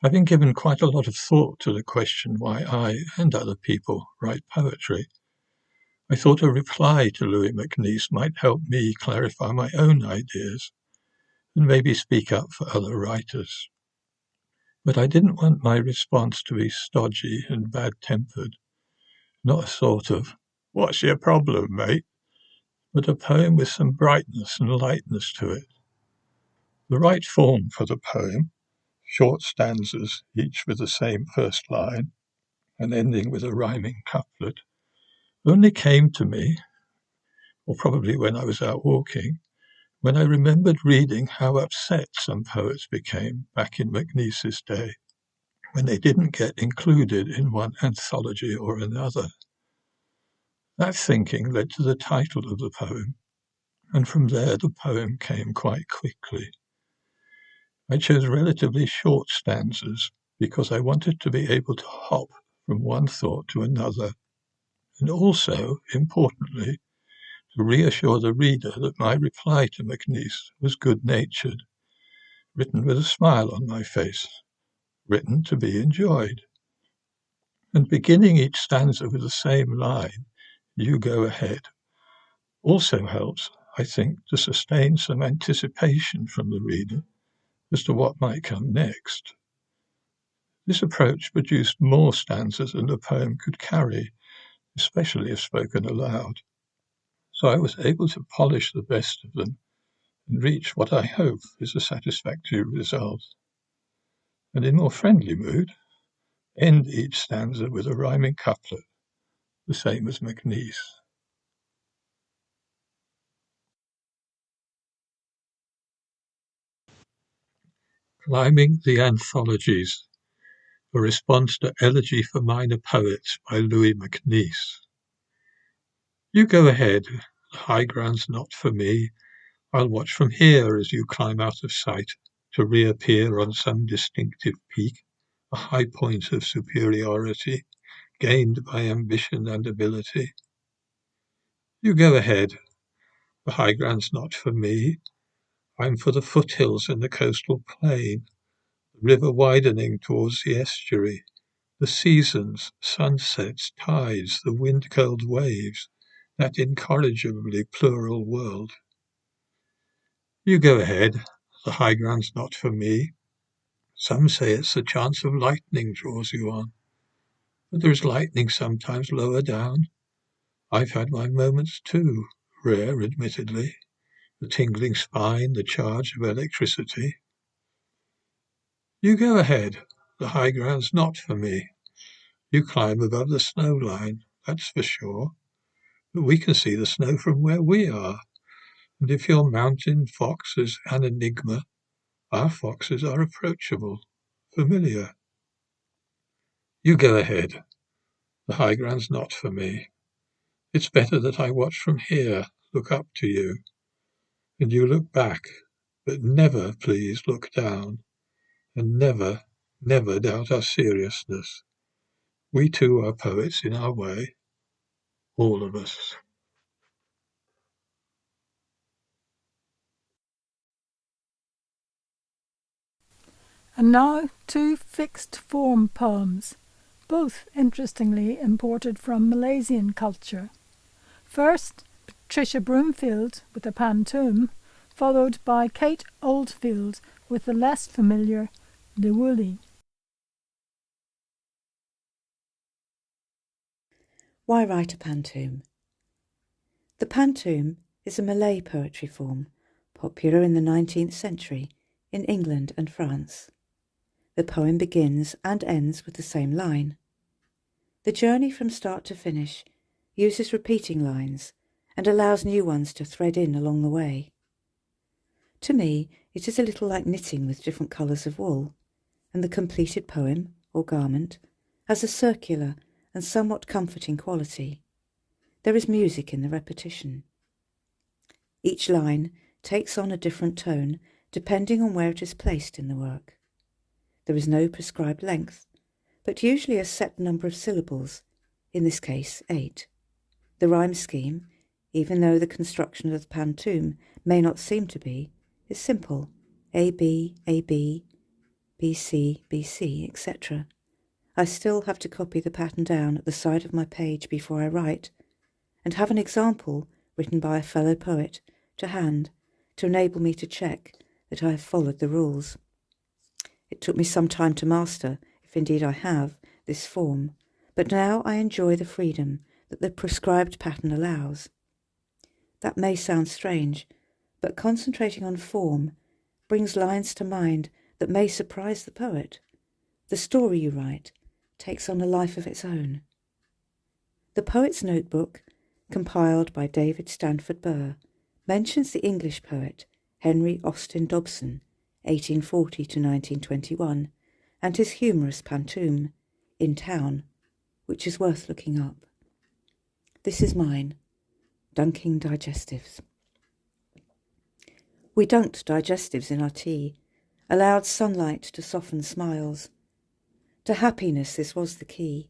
Having given quite a lot of thought to the question why I and other people write poetry, I thought a reply to Louis MacNeice might help me clarify my own ideas and maybe speak up for other writers. But I didn't want my response to be stodgy and bad-tempered, not a sort of, "What's your problem, mate?" but a poem with some brightness and lightness to it. The right form for the poem, short stanzas, each with the same first line, and ending with a rhyming couplet, only came to me, or probably when I was out walking, when I remembered reading how upset some poets became back in MacNeice's day, when they didn't get included in one anthology or another. That thinking led to the title of the poem, and from there the poem came quite quickly. I chose relatively short stanzas because I wanted to be able to hop from one thought to another, and also, importantly, to reassure the reader that my reply to MacNeice was good-natured, written with a smile on my face, written to be enjoyed. And beginning each stanza with the same line, "You go ahead," also helps, I think, to sustain some anticipation from the reader as to what might come next. This approach produced more stanzas than the poem could carry, especially if spoken aloud. So I was able to polish the best of them and reach what I hope is a satisfactory result. And in more friendly mood, end each stanza with a rhyming couplet, the same as MacNeice. Climbing the Anthologies, a response to Elegy for Minor Poets by Louis MacNeice. You go ahead, the high ground's not for me. I'll watch from here as you climb out of sight to reappear on some distinctive peak, a high point of superiority gained by ambition and ability. You go ahead, the high ground's not for me. I'm for the foothills and the coastal plain, the river widening towards the estuary, the seasons, sunsets, tides, the wind-curled waves, that incorrigibly plural world. You go ahead, the high ground's not for me. Some say it's the chance of lightning draws you on, but there's lightning sometimes lower down. I've had my moments too, rare admittedly, the tingling spine, the charge of electricity. You go ahead, the high ground's not for me. You climb above the snow line, that's for sure, but we can see the snow from where we are, and if your mountain fox is an enigma, Our foxes are approachable, familiar. You go ahead. The high ground's not for me. It's better that I watch from here, look up to you. And you look back, but never, please, look down. And never, never doubt our seriousness. We too are poets in our way, all of us. And now 2 fixed form poems, both interestingly imported from Malaysian culture. First, Patricia Broomfield with a pantoum, followed by Kate Oldfield with the less familiar Lewuli. Why write a pantoum? The pantoum is a Malay poetry form, popular in the 19th century in England and France. The poem begins and ends with the same line. The journey from start to finish uses repeating lines and allows new ones to thread in along the way. To me, it is a little like knitting with different colours of wool, and the completed poem, or garment, has a circular and somewhat comforting quality. There is music in the repetition. Each line takes on a different tone depending on where it is placed in the work. There is no prescribed length, but usually a set number of syllables, in this case 8. The rhyme scheme, even though the construction of the pantoum may not seem to be, is simple: A-B, A-B, B-C, B-C, etc. I still have to copy the pattern down at the side of my page before I write, and have an example written by a fellow poet to hand to enable me to check that I have followed the rules. It took me some time to master, if indeed I have, this form, but now I enjoy the freedom that the prescribed pattern allows. That may sound strange, but concentrating on form brings lines to mind that may surprise the poet. The story you write takes on a life of its own. The Poet's Notebook, compiled by David Stanford Burr, mentions the English poet Henry Austin Dobson, 1840 to 1921, and his humorous pantoum, In Town, which is worth looking up. This is mine, Dunking Digestives. We dunked digestives in our tea, allowed sunlight to soften smiles. To happiness this was the key.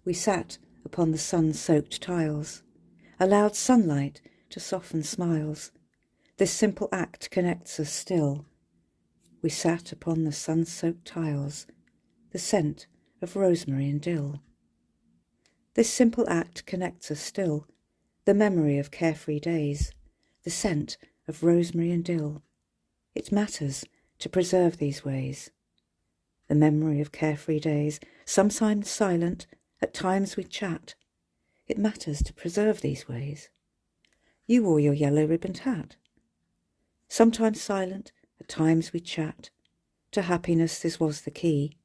We sat upon the sun-soaked tiles, allowed sunlight to soften smiles. This simple act connects us still. We sat upon the sun-soaked tiles, the scent of rosemary and dill. This simple act connects us still, the memory of carefree days, the scent of rosemary and dill. It matters to preserve these ways. The memory of carefree days, sometimes silent, at times we chat. It matters to preserve these ways. You wore your yellow ribboned hat. Sometimes silent, at times we chat. To happiness this was the key.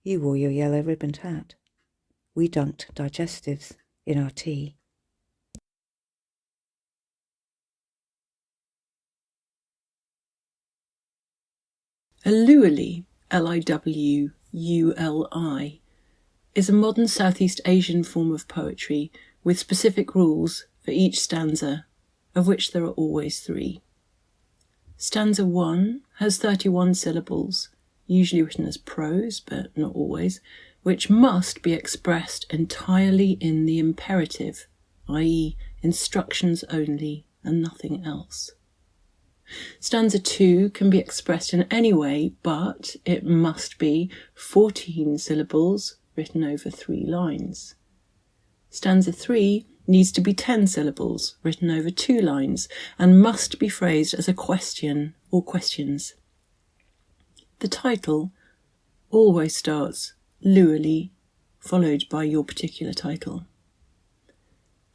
You wore your yellow ribboned hat. We dunked digestives in our tea. A Liwuli, Liwuli, is a modern Southeast Asian form of poetry with specific rules for each stanza, of which there are always 3. Stanza 1 has 31 syllables, usually written as prose, but not always, which must be expressed entirely in the imperative, i.e. instructions only and nothing else. Stanza 2 can be expressed in any way, but it must be 14 syllables written over 3 lines. Stanza 3 needs to be 10 syllables written over 2 lines and must be phrased as a question or questions. The title always starts Liwuli, followed by your particular title.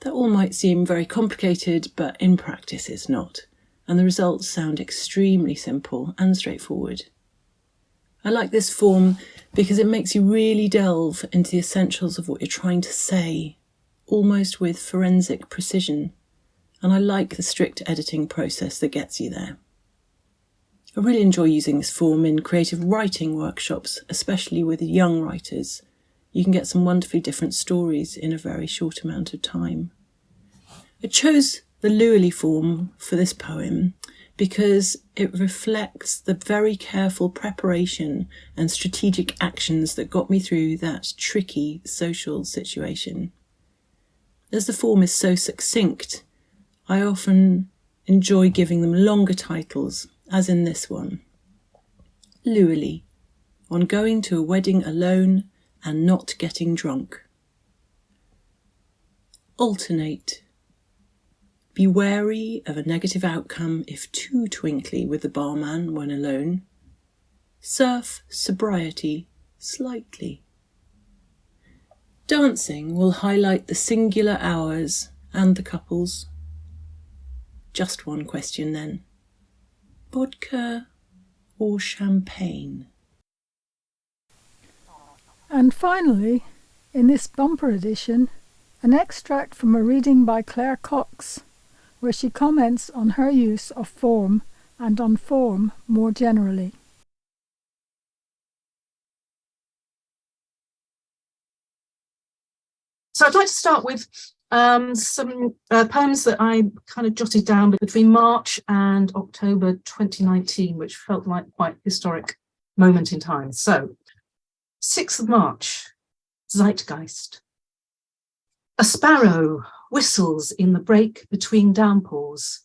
That all might seem very complicated, but in practice it's not, and the results sound extremely simple and straightforward. I like this form because it makes you really delve into the essentials of what you're trying to say, almost with forensic precision, and I like the strict editing process that gets you there. I really enjoy using this form in creative writing workshops, especially with young writers. You can get some wonderfully different stories in a very short amount of time. I chose the Lewley form for this poem because it reflects the very careful preparation and strategic actions that got me through that tricky social situation. As the form is so succinct, I often enjoy giving them longer titles, as in this one. Lewley, on going to a wedding alone and not getting drunk. Alternate. Be wary of a negative outcome if too twinkly with the barman when alone. Surf sobriety slightly. Dancing will highlight the singular hours and the couples. Just one question then. Vodka or champagne? And finally, in this bumper edition, an extract from a reading by Claire Cox, where she comments on her use of form and on form more generally. So I'd like to start with some poems that I kind of jotted down between March and October 2019, which felt like quite a historic moment in time. So, 6th of March, Zeitgeist. A sparrow whistles in the break between downpours.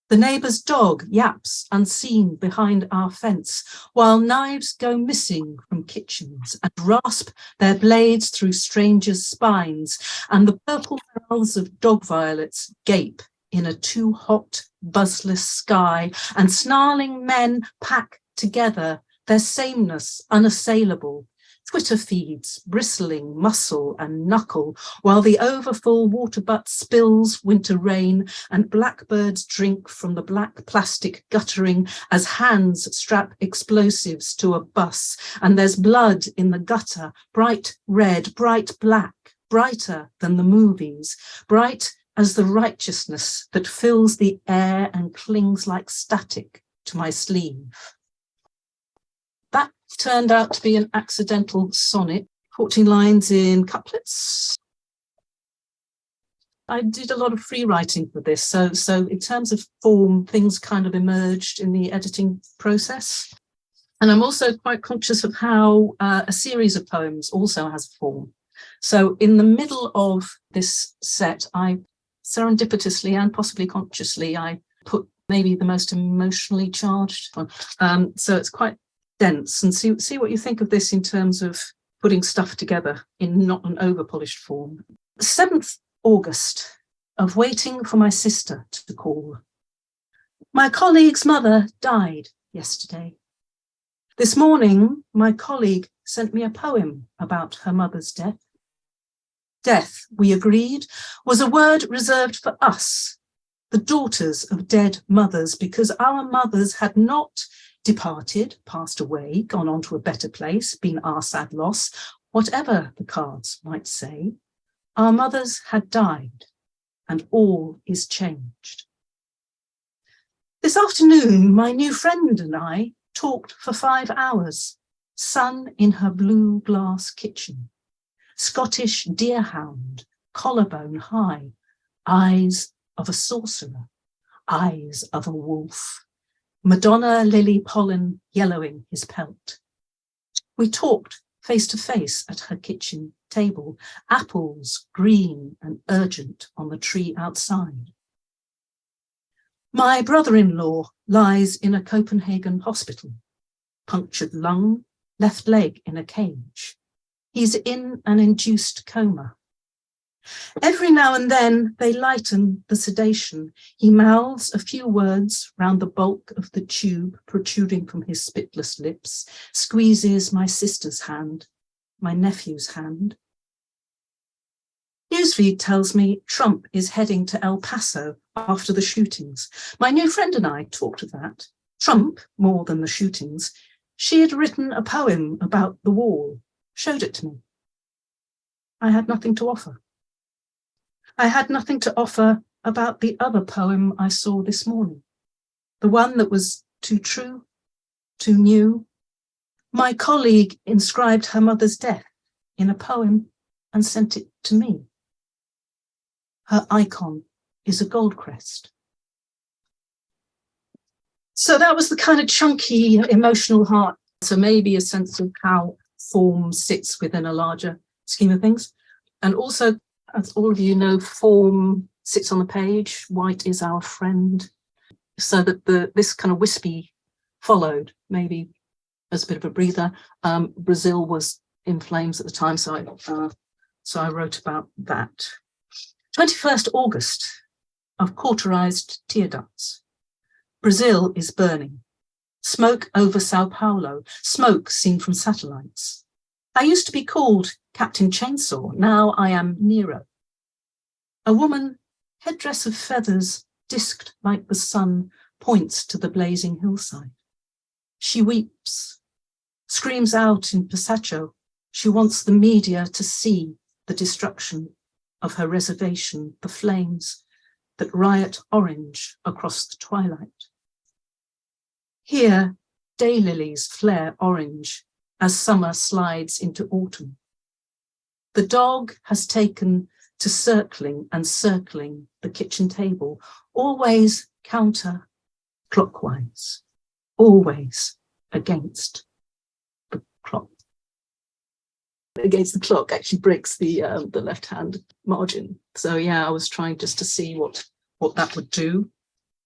The neighbour's dog yaps unseen behind our fence, while knives go missing from kitchens and rasp their blades through strangers' spines, and the purple mouths of dog violets gape in a too hot, buzzless sky, and snarling men pack together, their sameness unassailable. Twitter feeds bristling muscle and knuckle, while the overfull water butt spills winter rain, and blackbirds drink from the black plastic guttering as hands strap explosives to a bus, and there's blood in the gutter, bright red, bright black, brighter than the movies, bright as the righteousness that fills the air and clings like static to my sleeve. That turned out to be an accidental sonnet, 14 lines in couplets. I did a lot of free writing for this, so in terms of form, things kind of emerged in the editing process. And I'm also quite conscious of how a series of poems also has form. So in the middle of this set, I serendipitously and possibly consciously, I put maybe the most emotionally charged one. So it's quite dense, and see what you think of this in terms of putting stuff together in not an over-polished form. 7th August, of waiting for my sister to call. My colleague's mother died yesterday. This morning, my colleague sent me a poem about her mother's death. Death, we agreed, was a word reserved for us, the daughters of dead mothers, because our mothers had not departed, passed away, gone on to a better place, been our sad loss, whatever the cards might say. Our mothers had died, and all is changed. This afternoon, my new friend and I talked for 5 hours, sun in her blue glass kitchen, Scottish deerhound, collarbone high, eyes of a sorcerer, eyes of a wolf, Madonna lily pollen yellowing his pelt. We talked face to face at her kitchen table, apples green and urgent on the tree outside. My brother-in-law lies in a Copenhagen hospital, punctured lung, left leg in a cage. He's in an induced coma. Every now and then they lighten the sedation. He mouths a few words round the bulk of the tube protruding from his spitless lips, squeezes my sister's hand, my nephew's hand. Newsfeed tells me Trump is heading to El Paso after the shootings. My new friend and I talked of that. Trump, more than the shootings. She had written a poem about the wall, showed it to me. I had nothing to offer. I had nothing to offer about the other poem I saw this morning, the one that was too true, too new. My colleague inscribed her mother's death in a poem and sent it to me. Her icon is a gold crest. So that was the kind of chunky emotional heart. So maybe a sense of how form sits within a larger scheme of things. And also, as all of you know, form sits on the page. White is our friend. So that this kind of wispy followed, maybe as a bit of a breather. Brazil was in flames at the time, so I wrote about that. 21st August, of cauterized tear ducts. Brazil is burning. Smoke over Sao Paulo, smoke seen from satellites. I used to be called Captain Chainsaw, now I am Nero. A woman, headdress of feathers, disked like the sun, points to the blazing hillside. She weeps, screams out in Pasacho. She wants the media to see the destruction of her reservation, the flames that riot orange across the twilight. Here, daylilies flare orange as summer slides into autumn. The dog has taken to circling and circling the kitchen table, always counter-clockwise, always against the clock. Against the clock actually breaks the left-hand margin. So yeah, I was trying just to see what that would do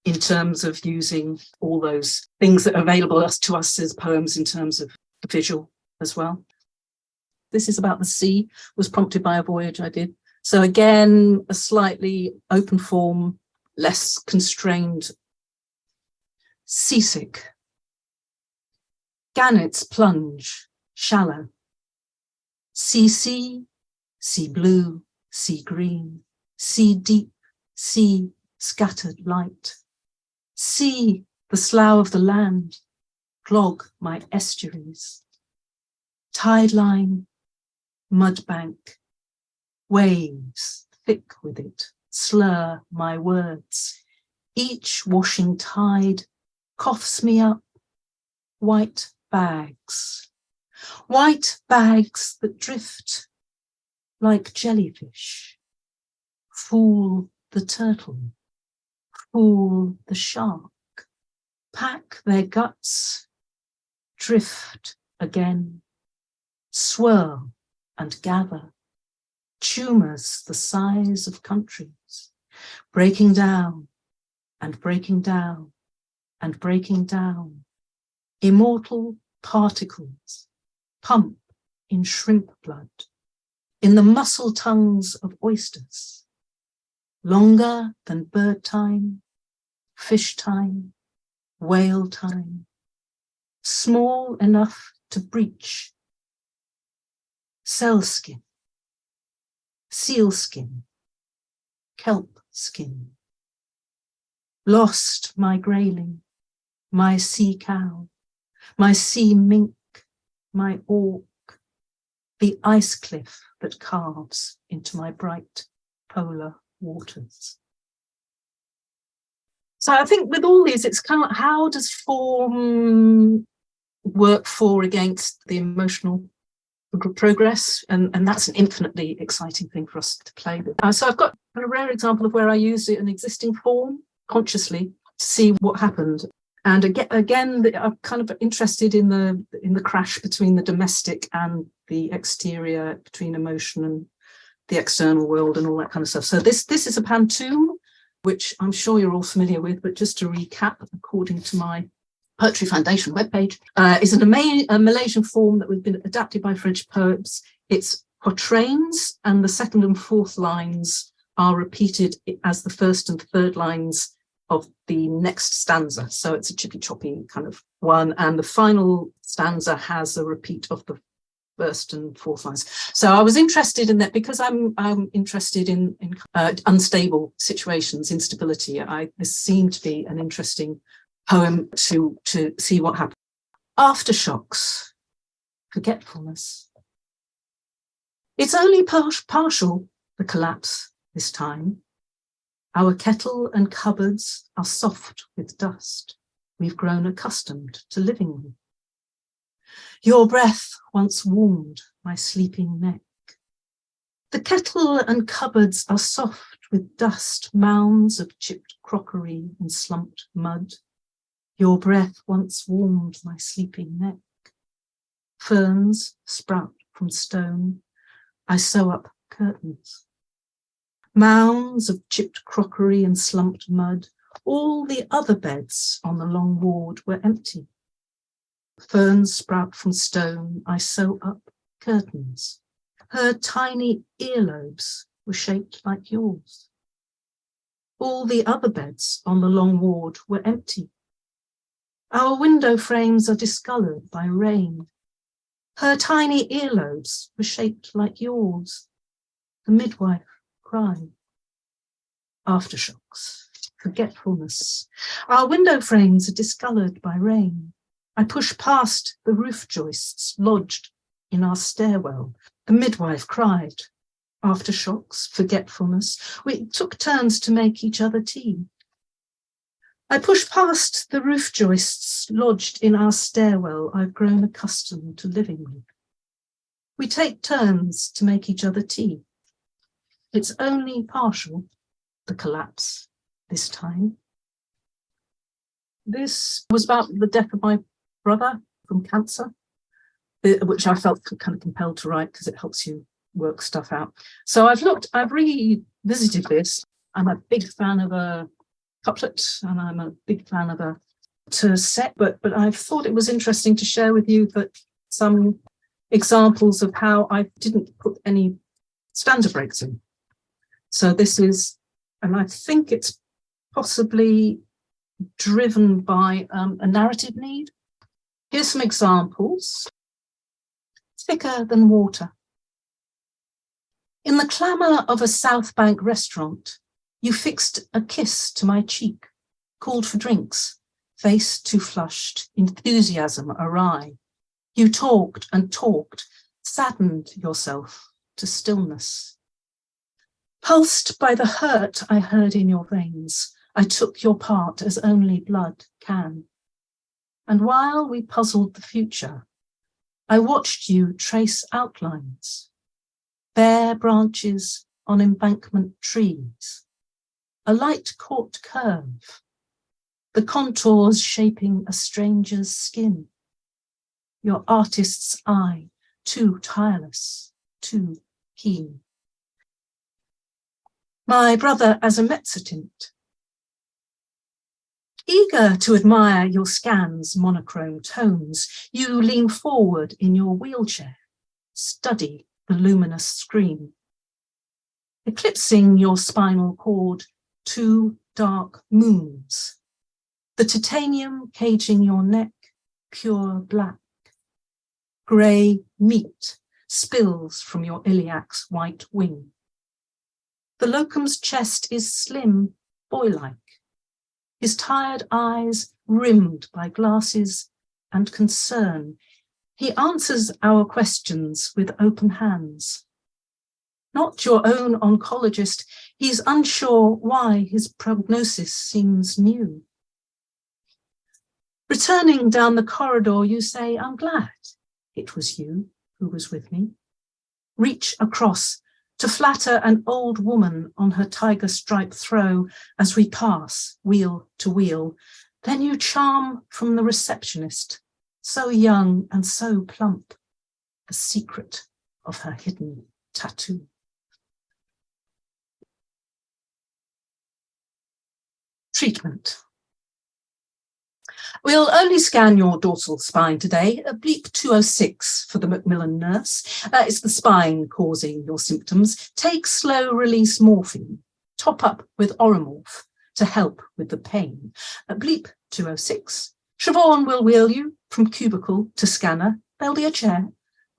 in terms of using all those things that are available to us as poems in terms of the visual as well. This is about the sea, was prompted by a voyage I did. So again, a slightly open form, less constrained. Seasick. Gannets plunge, shallow. Sea, sea blue, sea green, sea deep, sea scattered light. See the slough of the land, clog my estuaries. Tide line, mud bank, waves thick with it, slur my words. Each washing tide coughs me up, white bags that drift like jellyfish. Fool the turtle, fool the shark, pack their guts, drift again, swirl and gather, tumours the size of countries, breaking down and breaking down and breaking down, immortal particles pump in shrimp blood, in the muscle tongues of oysters, longer than bird time, fish time, whale time, small enough to breach. Cell skin, seal skin, kelp skin. Lost my grayling, my sea cow, my sea mink, my orc, the ice cliff that carves into my bright polar waters. So I think with all these, it's kind of how does form work for against the emotional progress, and that's an infinitely exciting thing for us to play with. So I've got a rare example of where I used an existing form consciously to see what happened. And again, I'm kind of interested in the crash between the domestic and the exterior, between emotion and the external world and all that kind of stuff. So this is a pantoum, which I'm sure you're all familiar with, but just to recap, according to my Poetry Foundation webpage, is a Malaysian form that has been adapted by French poets. It's quatrains, and the second and fourth lines are repeated as the first and third lines of the next stanza. So it's a chippy-choppy kind of one, and the final stanza has a repeat of the first and fourth lines. So I was interested in that because I'm interested in unstable situations, instability. This seemed to be an interesting poem to see what happened. Aftershocks, forgetfulness. It's only partial, the collapse this time. Our kettle and cupboards are soft with dust. we've grown accustomed to living with. Your breath once warmed my sleeping neck. The kettle and cupboards are soft with dust, mounds of chipped crockery and slumped mud. Your breath once warmed my sleeping neck. Ferns sprout from stone. I sew up curtains. Mounds of chipped crockery and slumped mud. All the other beds on the long ward were empty. Ferns sprout from stone. I sew up curtains. Her tiny earlobes were shaped like yours. All the other beds on the long ward were empty. Our window frames are discoloured by rain. Her tiny earlobes were shaped like yours. The midwife cried. Aftershocks, forgetfulness. Our window frames are discoloured by rain. I push past the roof joists lodged in our stairwell. The midwife cried. Aftershocks, forgetfulness. We took turns to make each other tea. I push past the roof joists lodged in our stairwell I've grown accustomed to living with. We take turns to make each other tea. It's only partial, the collapse this time. This was about the death of my brother from cancer, which I felt kind of compelled to write because it helps you work stuff out. So I've revisited this. I'm a big fan of a couplet and I'm a big fan of a tercet, but I thought it was interesting to share with you that some examples of how I didn't put any stanza breaks in. So this is, and I think it's possibly driven by a narrative need. Here's some examples. Thicker than water. In the clamour of a South Bank restaurant, you fixed a kiss to my cheek, called for drinks, face too flushed, enthusiasm awry. You talked and talked, saddened yourself to stillness. Pulsed by the hurt I heard in your veins, I took your part as only blood can. And while we puzzled the future, I watched you trace outlines, bare branches on embankment trees, a light caught curve, the contours shaping a stranger's skin, your artist's eye too tireless, too keen. My brother as a mezzotint. Eager to admire your scan's monochrome tones, you lean forward in your wheelchair, study the luminous screen. Eclipsing your spinal cord, two dark moons. The titanium caging your neck, pure black. Grey meat spills from your iliac's white wing. The locum's chest is slim, boy-like. His tired eyes rimmed by glasses and concern. He answers our questions with open hands. Not your own oncologist, he's unsure why his prognosis seems new. Returning down the corridor, you say, I'm glad it was you who was with me. Reach across to flatter an old woman on her tiger stripe throw as we pass wheel to wheel. Then you charm from the receptionist, so young and so plump, the secret of her hidden tattoo. Treatment. We'll only scan your dorsal spine today, a bleep 206 for the Macmillan nurse. It's the spine causing your symptoms. Take slow release morphine, top up with Oromorph to help with the pain. Bleep 206. Siobhan will wheel you from cubicle to scanner. There'll be a chair.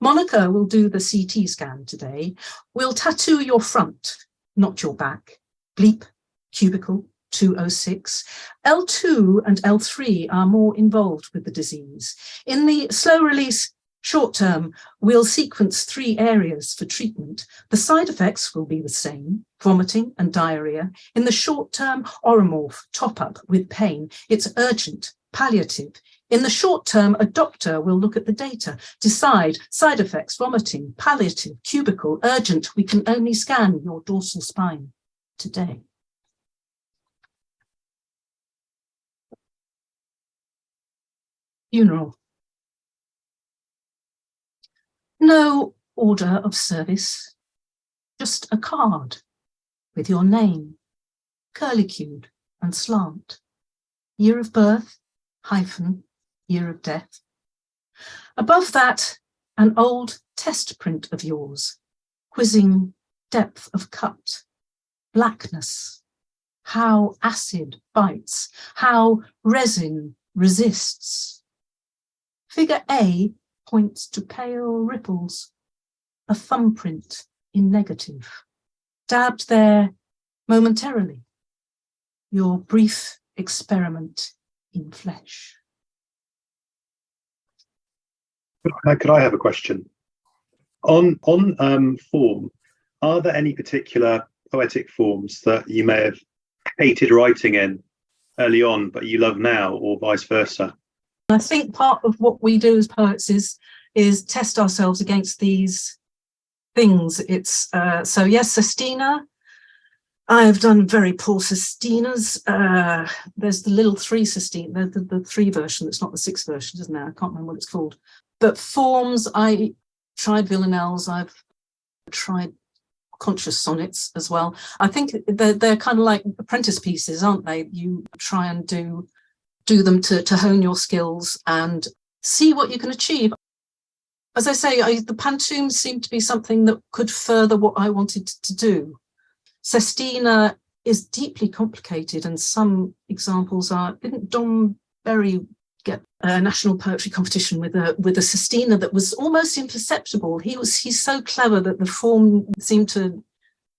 Monica will do the CT scan today. We'll tattoo your front, not your back. Bleep cubicle 206. L2 and L3 are more involved with the disease. In the slow release short term, we'll sequence 3 areas for treatment. The side effects will be the same, vomiting and diarrhea. In the short term, Oromorph top up with pain. It's urgent palliative. In the short term, a doctor will look at the data, decide side effects, vomiting, palliative, cubicle, urgent. We can only scan your dorsal spine today. Funeral. No order of service, just a card with your name, curlicued and slant, year of birth, hyphen, year of death. Above that, an old test print of yours, quizzing depth of cut, blackness, how acid bites, how resin resists. Figure A points to pale ripples, a thumbprint in negative, dabbed there momentarily, your brief experiment in flesh. Could I have a question? On form, are there any particular poetic forms that you may have hated writing in early on, but you love now, or vice versa? I think part of what we do as poets is test ourselves against these things. It's so yes, sestina. I've done very poor sestinas. There's the little 3 sestina, the 3 version. It's not the 6 version, isn't there? I can't remember what it's called. But forms, I tried villanelles. I've tried conscious sonnets as well. I think they're kind of like apprentice pieces, aren't they? You try and do them to hone your skills and see what you can achieve. As I say, the pantoum seemed to be something that could further what I wanted to do. Sestina is deeply complicated, and some examples are, didn't Don Berry get a national poetry competition with a sestina that was almost imperceptible? He's so clever that the form seemed to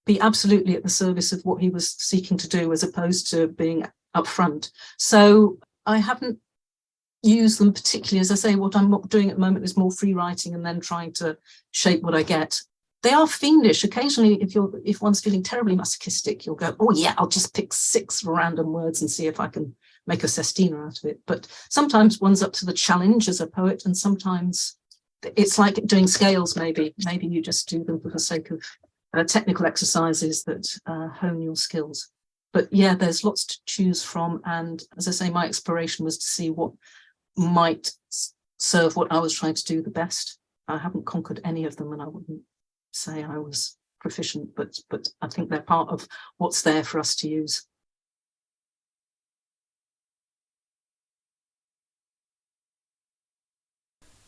be absolutely at the service of what he was seeking to do, as opposed to being upfront. So I haven't used them particularly. As I say, what I'm doing at the moment is more free writing and then trying to shape what I get. They are fiendish. Occasionally, if one's feeling terribly masochistic, you'll go, oh yeah, I'll just pick 6 random words and see if I can make a sestina out of it. But sometimes one's up to the challenge as a poet, and sometimes it's like doing scales. Maybe you just do them for the sake of technical exercises that hone your skills. But yeah, there's lots to choose from. And as I say, my exploration was to see what might serve what I was trying to do the best. I haven't conquered any of them, and I wouldn't say I was proficient, but I think they're part of what's there for us to use.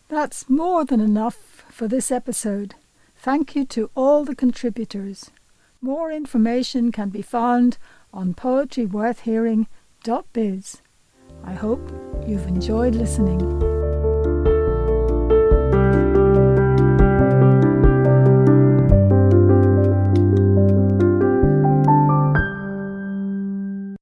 That's more than enough for this episode. Thank you to all the contributors. More information can be found on poetryworthhearing.biz. I hope you've enjoyed listening.